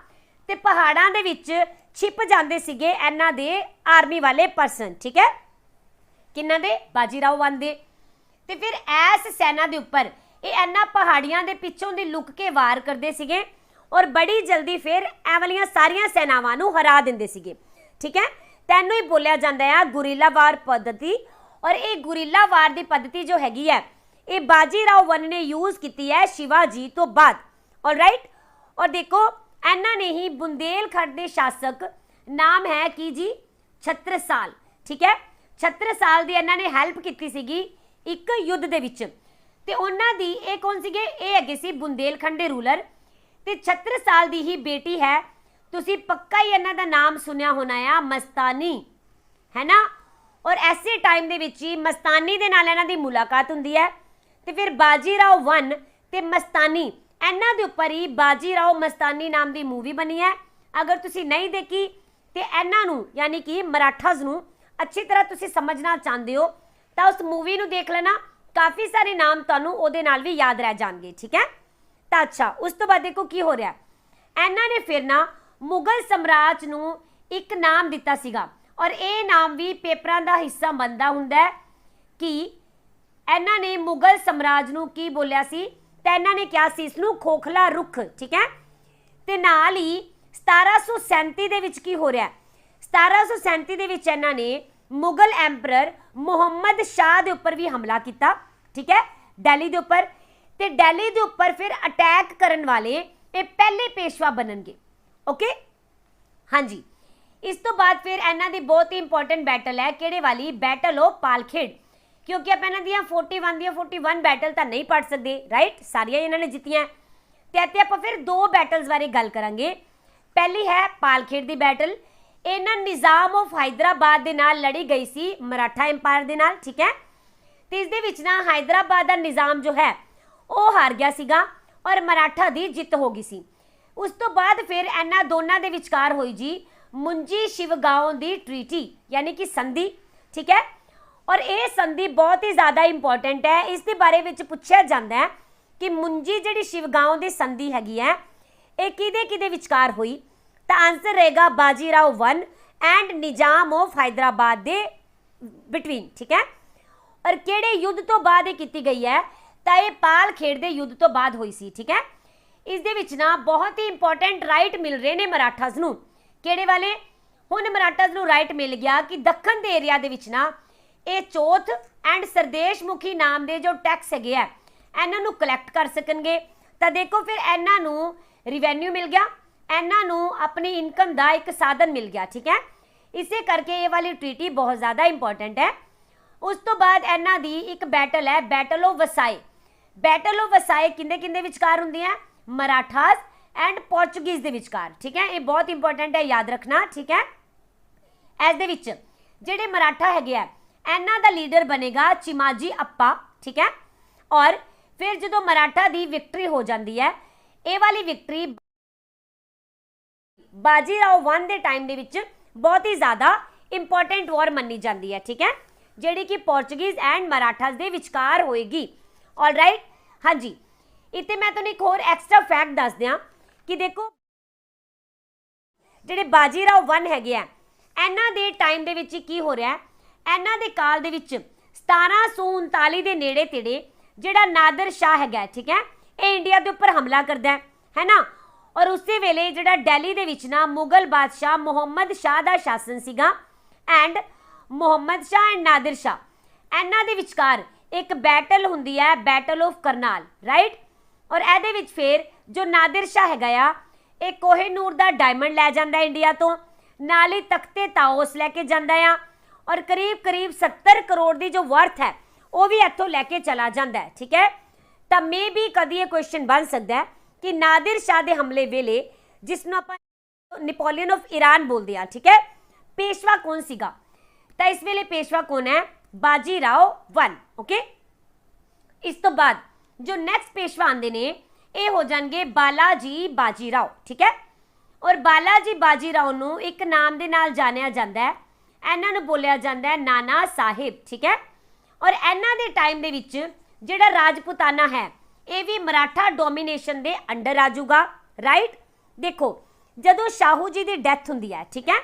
ते पहाड़ां दे विच छिप जांदे सीगे इन्हां दे आर्मी वाले परसन। ठीक है, किन्हां दे? बाजीराव 1 दे। ते फिर ऐस सेना दे उपर ये इन्हां पहाड़ियां दे पिछों दी लुक के वार करदे सीगे और बड़ी जल्दी फिर ऐ वालियां सारियां सेनावां नूं हरा दिंदे सीगे। ठीक है, तैनूं ही बोलिया जाता है गुरीला वार पद्धति। और ये गुरीला वार की पद्धति जो हैगी है ये बाजीराव 1 ने यूज़ की है शिवाजी तो बाद। ऑल राइट, और देखो इन्हां ने ही बुंदेलखंड के शासक नाम है कि जी छत्रसाल। ठीक है, छत्रसाल की इन्हां ने हैल्प की सीगी एक युद्ध दे विच ते उन्हां दी ये कौन सीगे? ये हैगे सी बुंदेलखंड के रूलर ते छत्रसाल की ही बेटी है। तुसी पक्का ही इन्हां दा नाम सुनिया होना है मस्तानी, है ना। और ऐसे टाइम दे विच ही मस्तानी दे नाल इन्हां दी मुलाकात हुंदी है ते फिर बाजीराव 1 ते मस्तानी इन्हां दे उपर ही बाजीराव मस्तानी नाम की मूवी बनी है। अगर तुसी नहीं देखी तो इन्हां नूं यानी कि मराठाज नूं अच्छी तरह तुसी समझना चाहते हो तो उस मूवी नूं देख लेना, काफ़ी सारे नाम तुहानूं उहदे नाल भी याद रह जाणगे। ठीक है, तो अच्छा उस तो बाद देखो की हो रहा है। इन्हां ने फिर ना मुगल सम्राट नूं एक नाम दिता सीगा और ये नाम भी पेपरां दा हिस्सा बनदा हुंदा है कि ਇਹਨਾਂ ਨੇ ਮੁਗਲ ਸਮਰਾਜ ਨੂੰ ਕੀ ਬੋਲਿਆ ਸੀ, ਤਾਂ ਇਹਨਾਂ ਨੇ ਕਿਹਾ ਸੀ ਇਸ ਨੂੰ ਖੋਖਲਾ ਰੁੱਖ, ਠੀਕ ਹੈ। ਤੇ ਨਾਲ ਹੀ 1737 ਦੇ ਵਿੱਚ ਕੀ ਹੋ ਰਿਹਾ, 1737 ਦੇ ਵਿੱਚ ਇਹਨਾਂ ਨੇ ਮੁਗਲ ਐਮਪਰਰ ਮੁਹੰਮਦ ਸ਼ਾਹ ਦੇ ਉੱਪਰ ਵੀ ਹਮਲਾ ਕੀਤਾ, ਠੀਕ ਹੈ, ਦਿੱਲੀ ਦੇ ਉੱਪਰ। ਤੇ ਦਿੱਲੀ ਦੇ ਉੱਪਰ ਫਿਰ ਅਟੈਕ ਕਰਨ ਵਾਲੇ ਇਹ ਪਹਿਲੇ ਪੇਸ਼ਵਾ ਬਣਨਗੇ। ਓਕੇ, ਹਾਂਜੀ। ਇਸ ਤੋਂ ਬਾਅਦ ਫਿਰ ਇਹਨਾਂ ਦੀ ਬਹੁਤ ਹੀ ਇੰਪੋਰਟੈਂਟ ਬੈਟਲ ਹੈ, ਕਿਹੜੇ ਵਾਲੀ, ਬੈਟਲ ਆਫ ਪਾਲਖੇੜ। ਕਿਉਂਕਿ ਆਪਾਂ ਇਹਨਾਂ ਦੀਆਂ 41 ਬੈਟਲ ਤਾਂ ਨਹੀਂ ਪੜ੍ਹ ਸਕਦੇ, ਰਾਈਟ, ਸਾਰੀਆਂ ਇਹਨਾਂ ਨੇ ਜਿੱਤੀਆਂ। ਤੇ ਇੱਥੇ ਆਪਾਂ ਫਿਰ 2 ਬੈਟਲਸ ਬਾਰੇ ਗੱਲ ਕਰਾਂਗੇ। ਪਹਿਲੀ ਹੈ ਪਾਲਖੇੜ ਦੀ ਬੈਟਲ। ਇਹਨਾਂ ਨਿਜ਼ਾਮ ਆਫ ਹੈਦਰਾਬਾਦ ਦੇ ਨਾਲ ਲੜੀ ਗਈ ਸੀ, ਮਰਾਠਾ ਐਮਪਾਇਰ ਦੇ ਨਾਲ, ਠੀਕ ਹੈ। ਤੇ ਇਸ ਦੇ ਵਿੱਚ ਨਾ ਹੈਦਰਾਬਾਦ ਦਾ ਨਿਜ਼ਾਮ ਜੋ ਹੈ ਉਹ ਹਾਰ ਗਿਆ ਸੀਗਾ ਔਰ ਮਰਾਠਾ ਦੀ ਜਿੱਤ ਹੋ ਗਈ ਸੀ। ਉਸ ਤੋਂ ਬਾਅਦ ਫਿਰ ਇਹਨਾਂ ਦੋਨਾਂ ਦੇ ਵਿਚਕਾਰ ਹੋਈ ਜੀ ਮੁੰਜੀ ਸ਼ਿਵਗਾਓਂ ਦੀ ਟ੍ਰੀਟੀ, ਯਾਨੀ ਕਿ ਸੰਧੀ, ਠੀਕ ਹੈ। ਔਰ ਇਹ ਸੰਧੀ ਬਹੁਤ ਹੀ ਜ਼ਿਆਦਾ ਇੰਪੋਰਟੈਂਟ ਹੈ। ਇਸ ਦੇ ਬਾਰੇ ਵਿੱਚ ਪੁੱਛਿਆ ਜਾਂਦਾ ਹੈ ਕਿ ਮੁੰਜੀ ਜਿਹੜੀ ਸ਼ਿਵਗਾਓਂ ਦੀ ਸੰਧੀ ਹੈਗੀ ਹੈ ਇਹ ਕਿਹਦੇ ਵਿਚਕਾਰ ਹੋਈ, ਤਾਂ ਆਨਸਰ ਰਹੇਗਾ Bajirao 1 and Nizam of Hyderabad ਦੇ ਬਿਟਵੀਨ, ਠੀਕ ਹੈ। ਔਰ ਕਿਹੜੇ ਯੁੱਧ ਤੋਂ ਬਾਅਦ ਇਹ ਕੀਤੀ ਗਈ ਹੈ, ਤਾਂ ਇਹ ਪਾਲਖੇੜ ਦੇ ਯੁੱਧ ਤੋਂ ਬਾਅਦ ਹੋਈ ਸੀ, ਠੀਕ ਹੈ। ਇਸ ਦੇ ਵਿੱਚ ਨਾ ਬਹੁਤ ਹੀ ਇੰਪੋਰਟੈਂਟ ਰਾਈਟ ਮਿਲ ਰਹੇ ਨੇ ਮਰਾਠਾਸ ਨੂੰ। ਕਿਹੜੇ ਵਾਲੇ, ਹੁਣ ਮਰਾਠਾਸ ਨੂੰ ਰਾਈਟ ਮਿਲ ਗਿਆ ਕਿ ਦੱਖਣ ਦੇ ਏਰੀਆ ਦੇ ਵਿੱਚ ਨਾ ਇਹ ਚੌਥ ਐਂਡ ਸਰਦੇਸ਼ ਮੁਖੀ ਨਾਮ ਦੇ ਜੋ ਟੈਕਸ ਹੈਗੇ ਆ ਇਹਨਾਂ ਨੂੰ ਕਲੈਕਟ ਕਰ ਸਕਣਗੇ। ਤਾਂ ਦੇਖੋ ਫਿਰ ਇਹਨਾਂ ਨੂੰ ਰਿਵੈਨਿਊ ਮਿਲ ਗਿਆ, ਇਹਨਾਂ ਨੂੰ ਆਪਣੀ ਇਨਕਮ ਦਾ ਇੱਕ ਸਾਧਨ ਮਿਲ ਗਿਆ, ਠੀਕ ਹੈ। ਇਸੇ ਕਰਕੇ ਇਹ ਵਾਲੀ ਟ੍ਰੀਟੀ ਬਹੁਤ ਜ਼ਿਆਦਾ ਇੰਪੋਰਟੈਂਟ ਹੈ। ਉਸ ਤੋਂ ਬਾਅਦ ਇਹਨਾਂ ਦੀ ਇੱਕ ਬੈਟਲ ਹੈ, ਬੈਟਲ ਆਫ ਵਸਾਈ। ਬੈਟਲ ਆਫ ਵਸਾਈ ਕਿੰਦੇ ਵਿਚਕਾਰ ਹੁੰਦੀ ਹੈ, ਮਰਾਠਾਸ ਐਂਡ ਪੋਰਚੁਗੀਜ਼ ਦੇ ਵਿਚਕਾਰ, ਠੀਕ ਹੈ। ਇਹ ਬਹੁਤ ਇੰਪੋਰਟੈਂਟ ਹੈ, ਯਾਦ ਰੱਖਣਾ, ਠੀਕ ਹੈ। ਇਸ ਦੇ ਵਿੱਚ ਜਿਹੜੇ ਮਰਾਠਾ ਹੈਗੇ ਆ ਇਹਨਾਂ ਦਾ ਲੀਡਰ ਬਣੇਗਾ ਚਿਮਾਜੀ ਅੱਪਾ, ਠੀਕ ਹੈ। ਔਰ ਫਿਰ ਜਦੋਂ ਮਰਾਠਾ ਦੀ ਵਿਕਟਰੀ ਹੋ ਜਾਂਦੀ ਹੈ, ਇਹ ਵਾਲੀ ਵਿਕਟਰੀ ਬਾਜੀਰਾਓ 1 ਦੇ ਟਾਈਮ ਦੇ ਵਿੱਚ ਬਹੁਤ ਹੀ ਜ਼ਿਆਦਾ ਇੰਪੋਰਟੈਂਟ ਵਾਰ ਮੰਨੀ ਜਾਂਦੀ ਹੈ, ਠੀਕ ਹੈ, ਜਿਹੜੀ ਕਿ ਪੋਰਚੁਗੀਜ਼ ਐਂਡ ਮਰਾਠਾਸ ਦੇ ਵਿਚਕਾਰ ਹੋਏਗੀ। ਆਲਰਾਈਟ, ਹਾਂਜੀ। ਇੱਥੇ ਮੈਂ ਤੁਹਾਨੂੰ ਇੱਕ ਹੋਰ ਐਕਸਟਰਾ ਫੈਕਟ ਦੱਸ ਦਿਆਂ ਕਿ ਦੇਖੋ ਜਿਹੜੇ ਬਾਜੀਰਾਓ 1 ਹੈਗੇ ਆ ਇਹਨਾਂ ਦੇ ਟਾਈਮ ਦੇ ਵਿੱਚ ਕੀ ਹੋ ਰਿਹਾ, ਇਹਨਾਂ ਦੇ ਕਾਲ ਦੇ ਵਿੱਚ 1739 ਦੇ ਨੇੜੇ ਤੇੜੇ ਜਿਹੜਾ ਨਾਦਰ ਸ਼ਾਹ ਹੈਗਾ, ਠੀਕ ਹੈ, ਇਹ ਇੰਡੀਆ ਦੇ ਉੱਪਰ ਹਮਲਾ ਕਰਦਾ ਹੈ ਨਾ। ਔਰ ਉਸੇ ਵੇਲੇ ਜਿਹੜਾ ਦਿੱਲੀ ਦੇ ਵਿੱਚ ਨਾ ਮੁਗਲ ਬਾਦਸ਼ਾਹ ਮੁਹੰਮਦ ਸ਼ਾਹ ਦਾ ਸ਼ਾਸਨ ਸੀਗਾ ਐਂਡ ਮੁਹੰਮਦ ਸ਼ਾਹ ਐਂਡ ਨਾਦਰ ਸ਼ਾਹ ਇਹਨਾਂ ਦੇ ਵਿਚਕਾਰ ਇੱਕ ਬੈਟਲ ਹੁੰਦੀ ਹੈ, ਬੈਟਲ ਆਫ ਕਰਨਾਲ, ਰਾਈਟ। ਔਰ ਇਹਦੇ ਵਿੱਚ ਫਿਰ ਜੋ ਨਾਦਰ ਸ਼ਾਹ ਹੈਗਾ ਆ ਇਹ ਕੋਹਿਨੂਰ ਦਾ ਡਾਇਮੰਡ ਲੈ ਜਾਂਦਾ ਇੰਡੀਆ ਤੋਂ, ਨਾਲ ਹੀ ਤਖਤੇ ਤਾਓਸ ਲੈ ਕੇ ਜਾਂਦਾ ਆ ਔਰ ਕਰੀਬ 70 ਕਰੋੜ ਦੀ ਜੋ ਵਰਥ ਹੈ ਉਹ ਵੀ ਇੱਥੋਂ ਲੈ ਕੇ ਚਲਾ ਜਾਂਦਾ ਹੈ, ਠੀਕ ਹੈ। ਤਾਂ ਮੇ ਵੀ ਕਦੀ ਇਹ ਕੁਐਸਚਨ ਬਣ ਸਕਦਾ ਹੈ ਕਿ ਨਾਦਰ ਸ਼ਾਹ ਦੇ ਹਮਲੇ ਵੇਲੇ ਜਿਸ ਨੂੰ ਆਪਾਂ ਨੈਪੋਲੀਅਨ ਆਫ ਈਰਾਨ ਬੋਲਦੇ ਆ, ਠੀਕ ਹੈ, ਪੇਸ਼ਵਾ ਕੌਣ ਸੀਗਾ, ਤਾਂ ਇਸ ਵੇਲੇ ਪੇਸ਼ਵਾ ਕੌਣ ਹੈ, ਬਾਜੀਰਾਓ 1, ਓਕੇ। ਇਸ ਤੋਂ ਬਾਅਦ ਜੋ ਨੈਕਸਟ ਪੇਸ਼ਵਾ ਆਉਂਦੇ ਨੇ ਇਹ ਹੋ ਜਾਣਗੇ ਬਾਲਾਜੀ ਬਾਜੀਰਾਓ, ਠੀਕ ਹੈ। ਔਰ ਬਾਲਾਜੀ ਬਾਜੀਰਾਓ ਨੂੰ ਇੱਕ ਨਾਮ ਦੇ ਨਾਲ ਜਾਣਿਆ ਜਾਂਦਾ ਹੈ, ਇਹਨਾਂ ਨੂੰ ਬੋਲਿਆ ਜਾਂਦਾ ਹੈ ਨਾਨਾ ਸਾਹਿਬ, ਠੀਕ ਹੈ। ਔਰ ਇਹਨਾਂ ਦੇ ਟਾਈਮ ਦੇ ਵਿੱਚ ਜਿਹੜਾ ਰਾਜਪੂਤਾਨਾ ਹੈ ਇਹ ਵੀ ਮਰਾਠਾ ਡੋਮੀਨੇਸ਼ਨ ਦੇ ਅੰਡਰ ਆ ਜਾਊਗਾ, ਰਾਈਟ। ਦੇਖੋ ਜਦੋਂ ਸ਼ਾਹੂ ਜੀ ਦੀ ਡੈਥ ਹੁੰਦੀ ਹੈ, ਠੀਕ ਹੈ,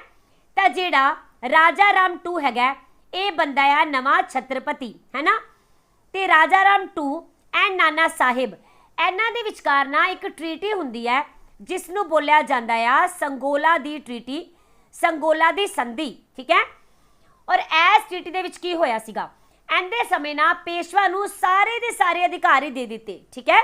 ਤਾਂ ਜਿਹੜਾ ਰਾਜਾ ਰਾਮ 2 ਹੈਗਾ ਇਹ ਬੰਦਾ ਆ ਨਵਾਂ ਛਤਰਪਤੀ, ਹੈ ਨਾ। ਤੇ ਰਾਜਾ ਰਾਮ 2 ਐਂਡ ਨਾਨਾ ਸਾਹਿਬ ਇਹਨਾਂ ਦੇ ਵਿਚਕਾਰ ਨਾ ਇੱਕ ਟ੍ਰੀਟੀ ਹੁੰਦੀ ਹੈ ਜਿਸ ਨੂੰ ਬੋਲਿਆ ਜਾਂਦਾ ਆ ਸੰਗੋਲਾ ਦੀ ਟ੍ਰੀਟੀ, ਸੰਗੋਲਾ ਦੀ ਸੰਧੀ, ਠੀਕ ਹੈ। ਔਰ ਇਸ ਟ੍ਰੀਟੀ ਦੇ ਵਿੱਚ ਕੀ ਹੋਇਆ ਸੀਗਾ, ਇਹਦੇ ਸਮੇਂ ਨਾ ਪੇਸ਼ਵਾ ਨੂੰ ਸਾਰੇ ਦੇ ਸਾਰੇ ਅਧਿਕਾਰ ਹੀ ਦੇ ਦਿੱਤੇ, ਠੀਕ ਹੈ।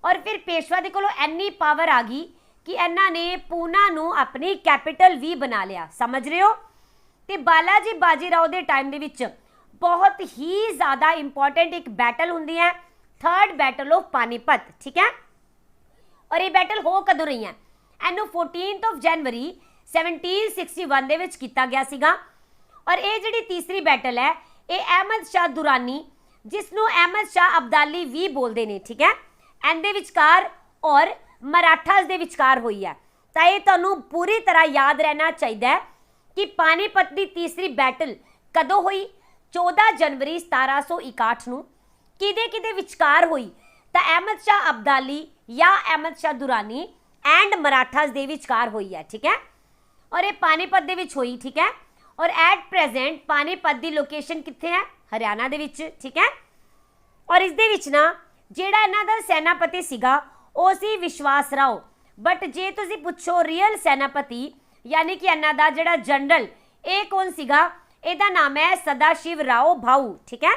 ਔਰ ਫਿਰ ਪੇਸ਼ਵਾ ਦੇ ਕੋਲੋਂ ਇੰਨੀ ਪਾਵਰ ਆ ਗਈ ਕਿ ਇਹਨਾਂ ਨੇ ਪੂਨਾ ਨੂੰ ਆਪਣੀ ਕੈਪੀਟਲ ਵੀ ਬਣਾ ਲਿਆ, ਸਮਝ ਰਹੇ ਹੋ। ਤੇ ਬਾਲਾਜੀ ਬਾਜੀਰਾਓ ਦੇ ਟਾਈਮ ਦੇ ਵਿੱਚ ਬਹੁਤ ਹੀ ਜ਼ਿਆਦਾ ਇੰਪੋਰਟੈਂਟ ਇੱਕ ਬੈਟਲ ਹੁੰਦੀ ਹੈ, 3rd ਬੈਟਲ ਆਫ ਪਾਨੀਪਤ, ਠੀਕ ਹੈ। ਔਰ ਇਹ ਬੈਟਲ ਹੋ ਕਦੋਂ ਰਹੀ ਹੈ, ਇਹਨੂੰ 14 ਜਨਵਰੀ 1761 ਦੇ ਵਿੱਚ ਕੀਤਾ ਗਿਆ ਸੀਗਾ। ਔਰ ਇਹ ਜਿਹੜੀ ਤੀਸਰੀ ਬੈਟਲ ਹੈ ਇਹ ਅਹਿਮਦ ਸ਼ਾਹ ਦੁਰਾਨੀ ਜਿਸ ਨੂੰ ਅਹਿਮਦ ਸ਼ਾਹ ਅਬਦਾਲੀ ਵੀ ਬੋਲਦੇ ਨੇ, ਠੀਕ ਹੈ, ਇਹਦੇ ਵਿਚਕਾਰ ਔਰ ਮਰਾਠਾਸ ਦੇ ਵਿਚਕਾਰ ਹੋਈ ਹੈ। ਤਾਂ ਇਹ ਤੁਹਾਨੂੰ ਪੂਰੀ ਤਰ੍ਹਾਂ ਯਾਦ ਰਹਿਣਾ ਚਾਹੀਦਾ ਹੈ ਕਿ ਪਾਨੀਪਤ ਦੀ ਤੀਸਰੀ ਬੈਟਲ ਕਦੋਂ ਹੋਈ, 14 ਜਨਵਰੀ 1761 ਨੂੰ। ਕਿਹਦੇ ਵਿਚਕਾਰ ਹੋਈ, ਤਾਂ ਅਹਿਮਦ ਸ਼ਾਹ ਅਬਦਾਲੀ ਜਾਂ ਅਹਿਮਦ ਸ਼ਾਹ ਦੁਰਾਨੀ ਐਂਡ ਮਰਾਠਾਸ ਦੇ ਵਿਚਕਾਰ ਹੋਈ ਹੈ, ਠੀਕ ਹੈ। ਔਰ ਇਹ ਪਾਨੀਪਤ ਦੇ ਵਿੱਚ ਹੋਈ, ਠੀਕ ਹੈ। ਔਰ at present Panipat the location ਕਿੱਥੇ ਹੈ, ਹਰਿਆਣਾ ਦੇ ਵਿੱਚ, ਠੀਕ ਹੈ। और इस दे विच ना ਜਿਹੜਾ ਇਹਨਾਂ ਦਾ ਸੈਨਾਪਤੀ ਸੀਗਾ ਉਹ ਸੀ ਵਿਸ਼ਵਾਸ ਰਾਓ। बट जे तुसी पुछो रियल सैनापति यानी कि ਇਹਨਾਂ ਦਾ ਜਿਹੜਾ जनरल ਇਹ कौन ਸੀਗਾ, ਇਹਦਾ नाम है सदाशिव राव भाऊ। ठीक है,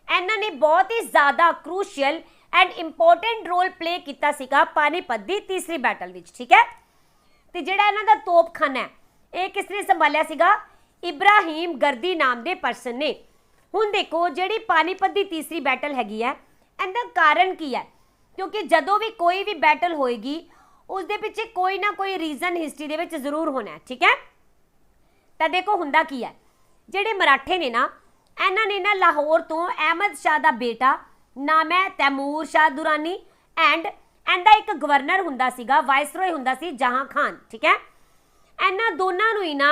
ਇਹਨਾਂ ने बहुत ही ज़्यादा crucial and important role play किया सीगा पानीपत की तीसरी बैटल विच। ठीक है, तो ਜਿਹੜਾ ਇਹਨਾਂ ਦਾ ਤੋਪਖਾਨਾ है ਇਹ किस ने संभालिया सीगा, इब्राहिम गर्दी नाम के परसन ने। हुण देखो जिहड़ी पानीपत की तीसरी बैटल हैगी है इहदा कारण की है, क्योंकि जदों भी कोई भी बैटल होएगी उस दे पिछे कोई ना कोई रीजन हिस्टरी दे विच जरूर होना है। ठीक है, तो देखो हुंदा की है, जिहड़े मराठे ने ना इन्हां ने ना लाहौर तो अहमद शाह दा बेटा नाम है तैमूर शाह दुरानी एंड इहदा एक गवर्नर हुंदा सीगा, वाइसरॉय हुंदा सी जहां खान। ठीक है, इन्हां दोनां नूं ही ना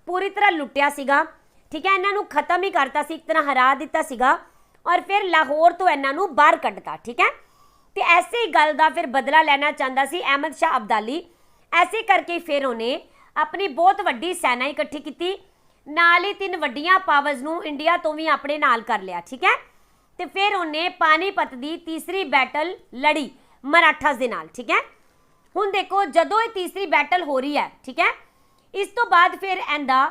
पूरी तरह लुटिया सीगा। ठीक है, इन्हां नूं खत्म ही करता सी, एक तरह हरा दिता सीगा और फिर लाहौर तो इन्हां नूं बाहर कड्ढता। ठीक है, तो ऐसे ही गल का फिर बदला लेना चाहता सी अहमद शाह अब्दाली। ऐसे करके फिर उन्हें अपनी बहुत वड्डी सेना इकट्ठी की, नाल ही 3 वड्डियां पावर्स नूं इंडिया तो भी अपने नाल कर लिया। ठीक है, तो फिर उन्हें पानीपत की तीसरी बैटल लड़ी मराठास दे नाल। ठीक है, हुण देखो जदों ये तीसरी बैटल हो रही है, ठीक है, इस तो बाद फिर इहदा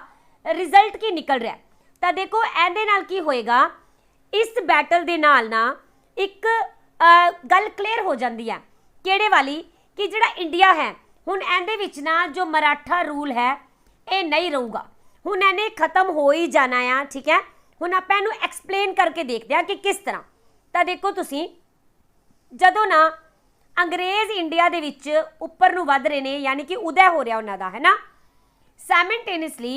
रिजल्ट की निकल रहा है। तो देखो इहदे नाल की होएगा, इस बैटल दे नाल ना एक गल क्लीयर हो जाती है किहड़े वाली कि जिहड़ा इंडिया है हुण इहदे विच ना जो मराठा रूल है ये नहीं रहूगा, हुण इहने खत्म हो ही जाना है। ठीक है, हुण आपां इहनूं एक्सप्लेन करके देखते हैं कि किस तरह। तो देखो तुसीं जदों ना अंग्रेज़ इंडिया दे विच उपर नूं वध रहे ने, यानी कि उदय हो रहा उन्हां दा है ना, साइमल्टेनियसली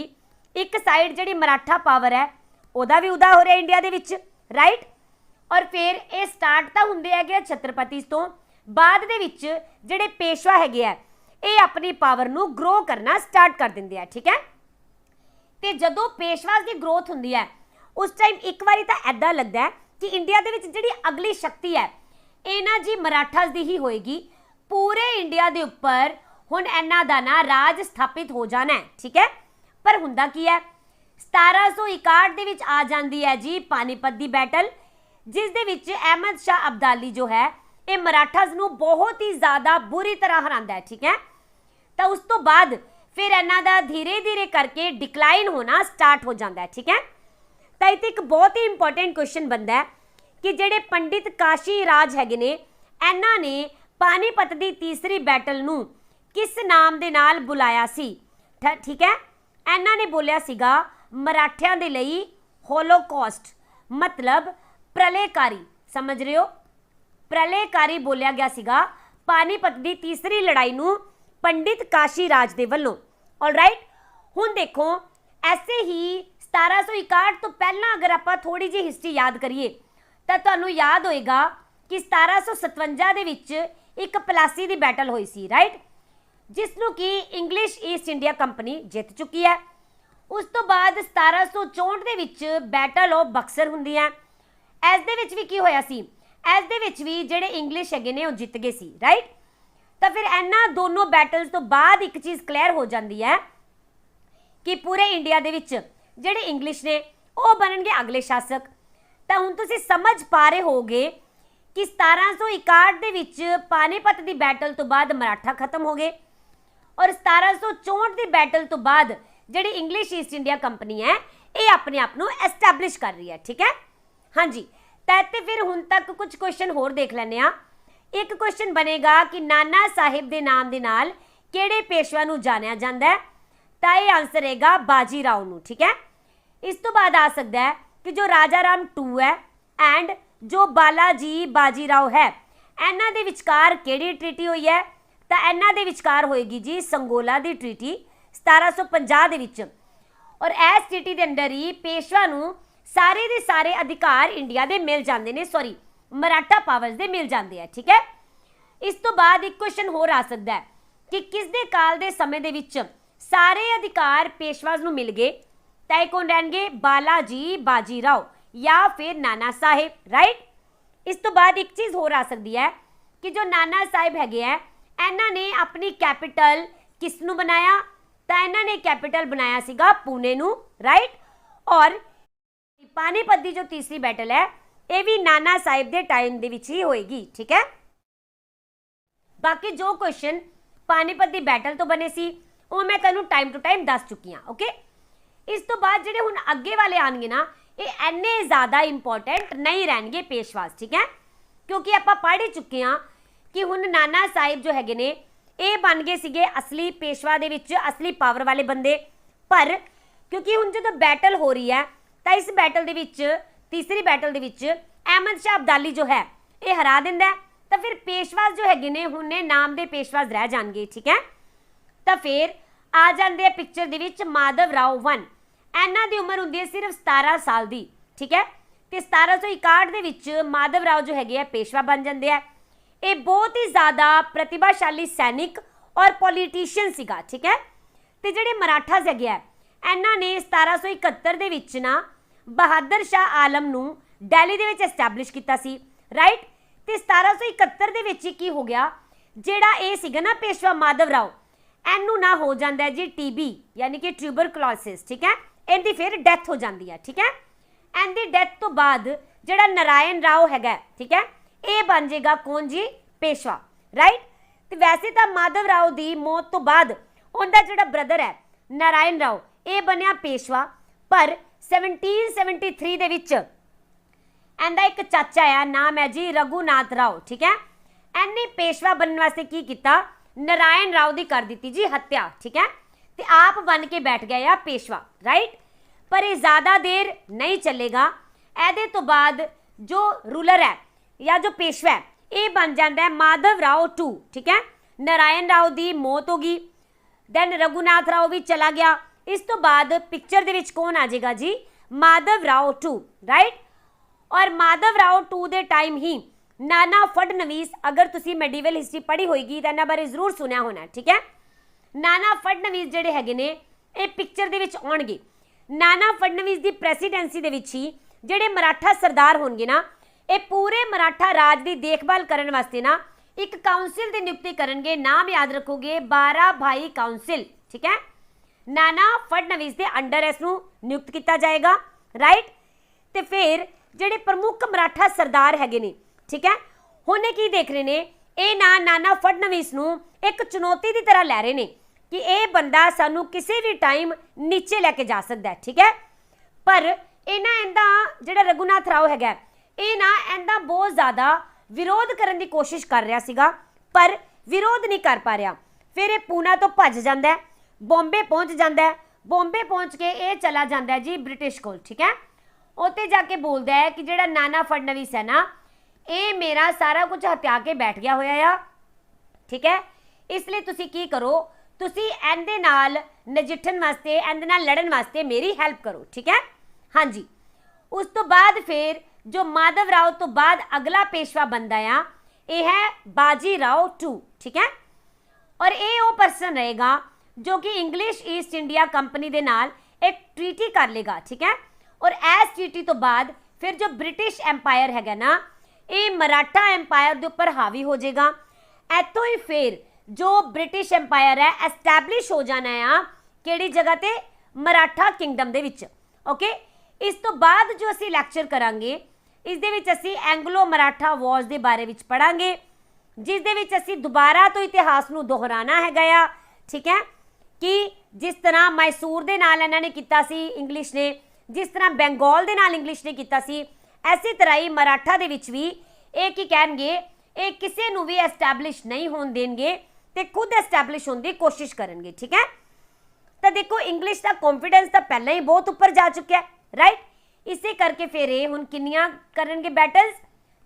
एक साइड जिहड़ी मराठा पावर है उहदा भी उदय हो रहा इंडिया दे विच, राइट। और फिर ये स्टार्ट तो होंदे है छत्रपति तो बाद दे विच जिहड़े पेशवा हैगे है ये अपनी पावर नूं ग्रो करना स्टार्ट कर दिंदे हैं। ठीक है, तो जदों पेशवास की ग्रोथ होंदी है उस टाइम एक बारी तो ऐदा लगता है कि इंडिया दे विच जिहड़ी अगली शक्ति है ये ना जी मराठास दी ही होएगी, पूरे इंडिया दे उपर हुण इन्हां दा ना राज स्थापित हो जाना है। ठीक है, पर हुंदा की है 1761 दे विच आ जांदी है जी पानीपत दी बैटल, जिस दे विच अहमद शाह अब्दाली जो है ये मराठास नूं बहुत ही ज़्यादा बुरी तरह हरांदा है। ठीक है, तो उस तो बाद फिर इन्हां दा धीरे धीरे करके डिक्लाइन होना स्टार्ट हो जाता है। ठीक है, तो इत्थे एक बहुत ही इंपॉर्टेंट क्वेश्चन बनता है कि जिहड़े पंडित काशी राज हैगे ने इन्हां ने पानीपत की तीसरी बैटल नूं किस नाम दे नाल बुलाया सी। ठीक है, इन्हां ने बोलिया सीगा मराठियां दे लई होलोकॉस्ट, मतलब प्रलयकारी, समझ रहे हो, प्रलयकारी बोलिया गया सीगा पानीपत की तीसरी लड़ाई नूं पंडित काशी राज दे वल्लों। ऑलराइट, हुण देखो ऐसे ही 1761 तो पहला अगर आप थोड़ी जी हिस्ट्री याद करिए तो तुहानूं याद होएगा कि 1757 दे विच एक पलासी की बैटल हुई सी, राइट, जिसनूं कि इंग्लिश ईस्ट इंडिया कंपनी जित चुकी है। उस तो बाद 1764 दे विच बैटल ऑफ बक्सर हुंदी है। इस दे विच भी की होया सी, इस दे विच भी जिहड़े इंग्लिश हैगे ने वो जित गए सी, राइट। तो फिर इन्हां दोनों बैटल्स तो बाद एक चीज़ क्लीयर हो जाती है कि पूरे इंडिया दे विच जिहड़े इंग्लिश ने वो बनणगे अगले शासक। तो हुण तुसीं समझ पा रहे होगे कि 1761 दे विच पानीपत की बैटल तो बाद मराठा खत्म हो गए और 1764 की बैटल तो बाद जिहड़ी इंग्लिश ईस्ट इंडिया कंपनी है ये अपने आप को एस्टैबलिश कर रही है। ठीक है, हाँ जी। तो फिर हुण तक कुछ क्वेश्चन होर देख लैने आ। एक क्वेश्चन बनेगा कि नाना साहिब के नाम के नाल किहड़े पेशवा नूं जानिया जांदा है, तो ये आंसर रहेगा बाजी राव नूं। ठीक है, इस तो बाद आ सकता है कि जो राजा राम 2 है एंड जो बालाजी बाजीराव है इन्हां दे विचकार किहड़ी ट्रीटी हुई है, तो इन्हां दे विचकार होएगी जी संगोला की ट्रीटी 1750 दे विच। और इस ट्रीटी के अंदर ही पेशवा नूं सारे दे सारे अधिकार इंडिया दे मिल जाते हैं, सॉरी मराठा पावर्स दे मिल जाते हैं। ठीक है, इस तो बाद एक क्वेश्चन होर आ सकता है कि किस दे काल दे समय दे विच सारे अधिकार पेशवास नूं मिल गए, तो कौन रहणगे, बालाजी बाजीराव या फिर नाना साहिब, राइट। इस तो बाद एक चीज़ होर आ सकती है कि जो नाना साहिब हैगे है इन्हां ने अपनी कैपिटल किस नूं बनाया, तो इन्हां ने कैपिटल बनाया सीगा पुणे नूं, राइट। और पानीपत की जो तीसरी बैटल है ਇਹ ਵੀ ਨਾਨਾ ਸਾਹਿਬ ਦੇ ਟਾਈਮ ਦੇ ਵਿੱਚ ਹੀ ਹੋਏਗੀ। ठीक है, बाकी जो क्वेश्चन पानीपत ਦੀ बैटल तो बने सी ਉਹ मैं ਤੈਨੂੰ टाइम टू टाइम दस चुकी हाँ। ओके, इस तो बाद ਜਿਹੜੇ ਹੁਣ ਅੱਗੇ वाले ਆਣਗੇ ना ਇਹ ਇੰਨੇ ਜ਼ਿਆਦਾ इंपॉर्टेंट नहीं ਰਹਿਣਗੇ पेशवास। ठीक है, क्योंकि ਆਪਾਂ पढ़ ही चुके हाँ कि ਹੁਣ नाना साहिब जो हैगे ने ਇਹ बन गए ਸੀਗੇ असली पेशवा ਦੇ ਵਿੱਚ असली पावर वाले बंदे। पर क्योंकि ਹੁਣ ਜਦੋਂ बैटल हो रही है ਤਾਂ इस बैटल ਦੇ ਵਿੱਚ तीसरी बैटल ਦੇ ਵਿੱਚ अहमद शाह अब्दाली जो है ये हरा ਦਿੰਦਾ ਤਾਂ ਫਿਰ पेशवास जो हैगे ने ਹੁਣ ਨੇ ਨਾਮ ਦੇ पेशवास ਰਹਿ ਜਾਣਗੇ। ठीक है, ਤਾਂ ਫਿਰ ਆ ਜਾਂਦੇ ਆ ਪਿਕਚਰ ਦੇ ਵਿੱਚ ਮਾਧਵ ਰਾਓ 1। ਇਹਨਾਂ ਦੀ ਉਮਰ ਹੁੰਦੀ ਹੈ ਸਿਰਫ 17 ਸਾਲ ਦੀ। ਠੀਕ ਹੈ, ਤੇ 1761 ਦੇ ਵਿੱਚ ਮਾਧਵ ਰਾਓ ਜੋ ਹੈਗੇ ਆ ਪੇਸ਼ਵਾ ਬਣ ਜਾਂਦੇ ਆ। ਇਹ ਬਹੁਤ ਹੀ ਜ਼ਿਆਦਾ ਪ੍ਰਤਿਭਾਸ਼ਾਲੀ ਸੈਨਿਕ ਔਰ ਪੋਲੀਟੀਸ਼ੀਅਨ ਸੀਗਾ। ਠੀਕ ਹੈ, ਤੇ ਜਿਹੜੇ ਮਰਾਠਾਸ ਹੈਗੇ ਆ ਇਹਨਾਂ ਨੇ 1771 ਦੇ ਵਿੱਚ ਨਾ ਬਹਾਦਰ ਸ਼ਾਹ ਆਲਮ ਨੂੰ ਦਿੱਲੀ ਦੇ ਵਿੱਚ ਐਸਟੈਬਲਿਸ਼ ਕੀਤਾ ਸੀ। ਰਾਈਟ, ਤੇ 1771 ਦੇ ਵਿੱਚ ਕੀ ਹੋ ਗਿਆ, ਜਿਹੜਾ ਇਹ ਸੀਗਾ ਨਾ ਪੇਸ਼ਵਾ ਮਾਧਵ ਰਾਓ ਇਹਨੂੰ ਨਾ ਹੋ ਜਾਂਦਾ ਹੈ ਜੀ TB यानी कि ट्यूबरकुलोसिस। ठीक है, ਇਹਦੀ ਫਿਰ ਡੈਥ ਹੋ ਜਾਂਦੀ ਹੈ। ठीक है, ਇਹਦੀ ਡੈਥ ਤੋਂ ਬਾਅਦ ਜਿਹੜਾ ਨਾਰਾਇਣ ਰਾਓ ਹੈਗਾ, ਠੀਕ ਹੈ, ਇਹ ਬਣ ਜਾਏਗਾ ਕੌਣ ਜੀ, ਪੇਸ਼ਵਾ। ਰਾਈਟ, ਤੇ ਵੈਸੇ ਤਾਂ ਮਾਧਵ ਰਾਓ ਦੀ ਮੌਤ ਤੋਂ ਬਾਅਦ ਉਹਦਾ ਜਿਹੜਾ ਬ੍ਰਦਰ ਹੈ ਨਾਰਾਇਣ ਰਾਓ ਇਹ ਬਣਿਆ ਪੇਸ਼ਵਾ। ਪਰ 1773 ਦੇ ਵਿੱਚ ਇਹਦਾ ਇੱਕ ਚਾਚਾ ਆ, ਨਾਮ ਹੈ ਜੀ ਰਘੂਨਾਥ ਰਾਓ। ਠੀਕ ਹੈ, ਇਹਨੇ ਪੇਸ਼ਵਾ ਬਣਨ ਵਾਸਤੇ ਕੀ ਕੀਤਾ, नारायण राव दी कर दी जी हत्या। ठीक है, ते आप बन के बैठ गए या पेशवा। राइट, पर ये ज़्यादा देर नहीं चलेगा। ऐदे तो बाद जो रूलर है या जो पेशवा है ये बन जाता है माधव राव 2। ठीक है, नारायण राव दी मौत होगी, दैन रघुनाथ राव भी चला गया। इस तो बाद पिक्चर दे विच कौन आ जाएगा जी, माधव राव 2। राइट, और माधव राव 2 दे टाइम ही नाना फडनवीस, अगर तुसी मेडिवल हिस्ट्री पढ़ी होएगी तो इन्हां बारे जरूर सुनिया होना। ठीक है, नाना फडनवीस जिहड़े हैगे ने ये पिक्चर दे विच आउणगे। नाना फडनवीस दी प्रेसिडेंसी दे विच ही जिहड़े मराठा सरदार होणगे ना ये पूरे मराठा राज की देखभाल करने वास्ते ना एक काउंसिल की नियुक्ति करेंगे। नाम याद रखोगे, 12 भाई काउंसिल। ठीक है, नाना फडनवीस के अंडर इसनूं नियुक्त किया जाएगा। राइट, तो फिर जिहड़े प्रमुख मराठा सरदार हैगे ने, ठीक है, हुणे की देख रहे ने, ये नाना फडनवीस नूं एक चुनौती की तरह लै रहे ने कि यह बंदा सानू किसी भी टाइम नीचे लैके जा सकता है। ठीक है, पर इहदा जिहड़ा रघुनाथ राव हैगा ये ना इहदा बहुत ज़्यादा विरोध करने की कोशिश कर रहा सीगा, पर विरोध नहीं कर पा रहा। फिर ये पूना तो भज जाता है, बॉम्बे पहुँच जाता है। बॉम्बे पहुँच के ये चला जाता है जी ब्रिटिश कोल। ठीक है, उत्ते जाके बोलता है कि जिहड़ा नाना फडनवीस है ना ये मेरा सारा कुछ हत्या के बैठ गया होया आ। ठीक है, इसलिए तुसी की करो, तुसी इहदे नाल नजिठन वास्ते, इहदे नाल लड़न वास्ते मेरी हेल्प करो। ठीक है, हाँ जी। उस तो बाद फिर जो माधव राव तो बाद अगला पेशवा बनता है ये है बाजी राव 2। ठीक है, और ये वो पर्सन रहेगा जो कि इंग्लिश ईस्ट इंडिया कंपनी के नाल एक ट्रीटी कर लेगा। ठीक है, और इस ट्रीटी तो बाद फिर जो ब्रिटिश एम्पायर हैगा ना ये मराठा एम्पायर के उपर हावी हो जाएगा। इतों ही फिर जो ब्रिटिश एम्पायर है एस्टैबलिश हो जाना है किहड़ी जगह ते, मराठा किंगडम दे विच। ओके, इस तो बाद जो असी लैक्चर करांगे इस दे विच असी एंग्लो मराठा वॉर्स के बारे विच पढ़ांगे, जिस दे विच असी दोबारा तो इतिहास नूं दोहराना है गया। ठीक है, कि जिस तरह मैसूर दे नाल इन्हां ने कीता सी इंग्लिश ने, जिस तरह बंगाल दे नाल इंग्लिश ने कीता सी, इसी तरह ही मराठा दे विच भी एक ही कहणगे ये किसी नूं भी एस्टैबलिश नहीं होण देणगे ते खुद एस्टैबलिश होने की कोशिश करेंगे। ठीक है, तो देखो इंग्लिश का कॉन्फिडेंस तो पहले ही बहुत ऊपर जा चुका है। राइट, इसे करके फिर ये हुण किन्नियां करनगे बैटल्स,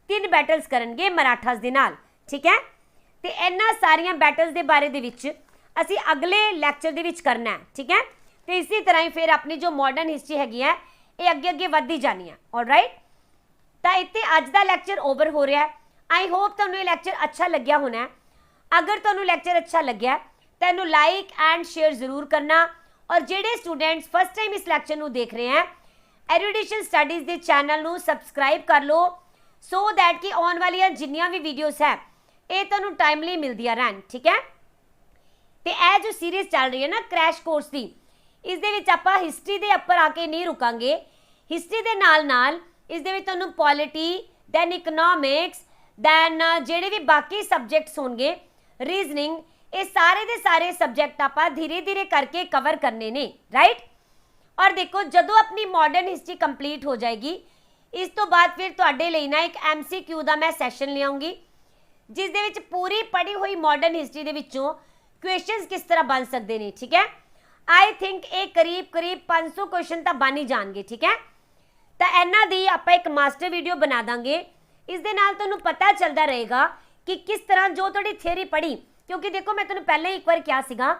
3 बैटल्स करनगे मराठास दे नाल। ठीक है, तो इन्हां सारियां बैटल्स के बारे दे विच असी अगले लैक्चर दे विच करना है। ठीक है, तो इसी तरह ही फिर अपनी जो मॉडर्न हिस्ट्री हैगी है ये अगे अगे वधदी जानी है। ऑलराइट, तो इत्थे अज दा लैक्चर ओवर हो रहा है। आई होप तुहानूं ये लैक्चर अच्छा लग्या होना है। अगर तुहानूं लैक्चर अच्छा लग्या तो इहनूं लाइक एंड शेयर जरूर करना, और जिहड़े स्टूडेंट्स फस्ट टाइम इस लैक्चर नूं देख रहे हैं एजुकेशन स्टडीज़ के चैनल नूं सबसक्राइब कर लो, सो दैट कि आने वाली जिन्नियां भी वीडियोस है ये तुहानूं टाइमली मिलदियां रहन। ठीक है, तो यह जो सीरीज़ चल रही है ना क्रैश कोर्स की, इस दे विच आपां हिस्ट्री के उपर आके नहीं रुकांगे, हिस्ट्री के नाल नाल ਇਸ ਦੇ ਵਿੱਚ ਤੁਹਾਨੂੰ ਪੋਲਿਟੀ ਦੈਨ ਇਕਨੋਮਿਕਸ ਦੈਨ ਜਿਹੜੇ ਵੀ ਬਾਕੀ ਸਬਜੈਕਟਸ ਹੋਣਗੇ ਰੀਜ਼ਨਿੰਗ ਇਹ ਸਾਰੇ ਦੇ ਸਾਰੇ ਸਬਜੈਕਟ ਆਪਾਂ ਧੀਰੇ ਧੀਰੇ ਕਰਕੇ ਕਵਰ ਕਰਨੇ ਨੇ ਰਾਈਟ। ਔਰ ਦੇਖੋ ਜਦੋਂ ਆਪਣੀ ਮਾਡਰਨ ਹਿਸਟਰੀ ਕੰਪਲੀਟ ਹੋ ਜਾਏਗੀ ਇਸ ਤੋਂ ਬਾਅਦ ਫਿਰ ਤੁਹਾਡੇ ਲਈ ਨਾ ਇੱਕ MCQ ਦਾ ਮੈਂ ਸੈਸ਼ਨ ਲਿਆਉਂਗੀ ਜਿਸ ਦੇ ਵਿੱਚ ਪੂਰੀ ਪੜ੍ਹੀ ਹੋਈ ਮਾਡਰਨ ਹਿਸਟਰੀ ਦੇ ਵਿੱਚੋਂ ਕੁਐਸਚਨਸ ਕਿਸ ਤਰ੍ਹਾਂ ਬਣ ਸਕਦੇ ਨੇ ਠੀਕ ਹੈ। ਆਈ ਥਿੰਕ ਇਹ ਕਰੀਬ 500 ਕੁਐਸਚਨ ਤਾਂ ਬਣ ਹੀ ਜਾਣਗੇ ਠੀਕ ਹੈ। ਤਾਂ ਇਹਨਾਂ ਦੀ ਆਪਾਂ ਇੱਕ ਮਾਸਟਰ ਵੀਡੀਓ ਬਣਾ ਦਾਂਗੇ ਇਸ ਦੇ ਨਾਲ ਤੁਹਾਨੂੰ ਪਤਾ ਚੱਲਦਾ ਰਹੇਗਾ ਕਿ ਕਿਸ ਤਰ੍ਹਾਂ ਜੋ ਤੁਹਾਡੀ ਥਿਊਰੀ ਪੜ੍ਹੀ ਕਿਉਂਕਿ ਦੇਖੋ ਮੈਂ ਤੁਹਾਨੂੰ ਪਹਿਲਾਂ ਹੀ ਇੱਕ ਵਾਰ ਕਿਹਾ ਸੀਗਾ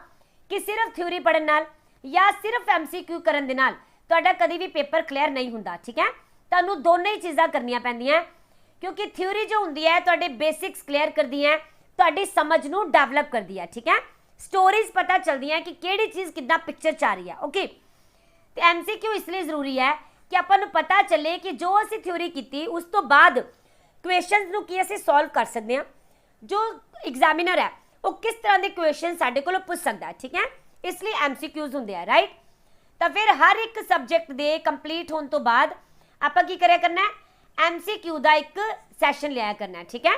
ਕਿ ਸਿਰਫ ਥਿਊਰੀ ਪੜ੍ਹਨ ਨਾਲ ਜਾਂ ਸਿਰਫ MCQ ਕਰਨ ਦੇ ਨਾਲ ਤੁਹਾਡਾ ਕਦੀ ਵੀ ਪੇਪਰ ਕਲੀਅਰ ਨਹੀਂ ਹੁੰਦਾ ਠੀਕ ਹੈ। ਤੁਹਾਨੂੰ ਦੋਨੇ ਹੀ ਚੀਜ਼ਾਂ ਕਰਨੀਆਂ ਪੈਂਦੀਆਂ ਕਿਉਂਕਿ ਥਿਊਰੀ ਜੋ ਹੁੰਦੀ ਹੈ ਤੁਹਾਡੇ ਬੇਸਿਕਸ ਕਲੀਅਰ ਕਰਦੀ ਹੈ ਤੁਹਾਡੀ ਸਮਝ ਨੂੰ ਡਿਵੈਲਪ ਕਰਦੀ ਹੈ ਠੀਕ ਹੈ। ਸਟੋਰੀਜ਼ ਪਤਾ ਚਲਦੀਆਂ ਕਿ ਕਿਹੜੀ ਚੀਜ਼ ਕਿੱਦਾਂ ਪਿਕਚਰ ਚ ਆ ਰਹੀ ਹੈ ਓਕੇ। ਤੇ MCQ ਇਸ ਲਈ ਜ਼ਰੂਰੀ ਹੈ ਕਿ ਆਪਾਂ ਨੂੰ ਪਤਾ ਚੱਲੇ ਕਿ ਜੋ ਅਸੀਂ ਥਿਊਰੀ ਕੀਤੀ ਉਸ ਤੋਂ ਬਾਅਦ ਕੁਐਸਚਨਸ ਨੂੰ ਕੀ ਅਸੀਂ ਸੋਲਵ ਕਰ ਸਕਦੇ ਹਾਂ ਜੋ ਐਗਜ਼ਾਮੀਨਰ ਹੈ ਉਹ ਕਿਸ ਤਰ੍ਹਾਂ ਦੇ ਕੁਐਸਚਨ ਸਾਡੇ ਕੋਲੋਂ ਪੁੱਛ ਸਕਦਾ ਹੈ ਠੀਕ ਹੈ। ਇਸ ਲਈ MCQs ਹੁੰਦੇ ਆ ਰਾਈਟ। ਤਾਂ ਫਿਰ ਹਰ ਇੱਕ ਸਬਜੈਕਟ ਦੇ ਕੰਪਲੀਟ ਹੋਣ ਤੋਂ ਬਾਅਦ ਆਪਾਂ ਕੀ ਕਰਿਆ ਕਰਨਾ ਹੈ MCQ ਦਾ ਇੱਕ ਸੈਸ਼ਨ ਲਿਆ ਕਰਨਾ ਹੈ ਠੀਕ ਹੈ।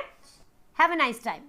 Have a nice time.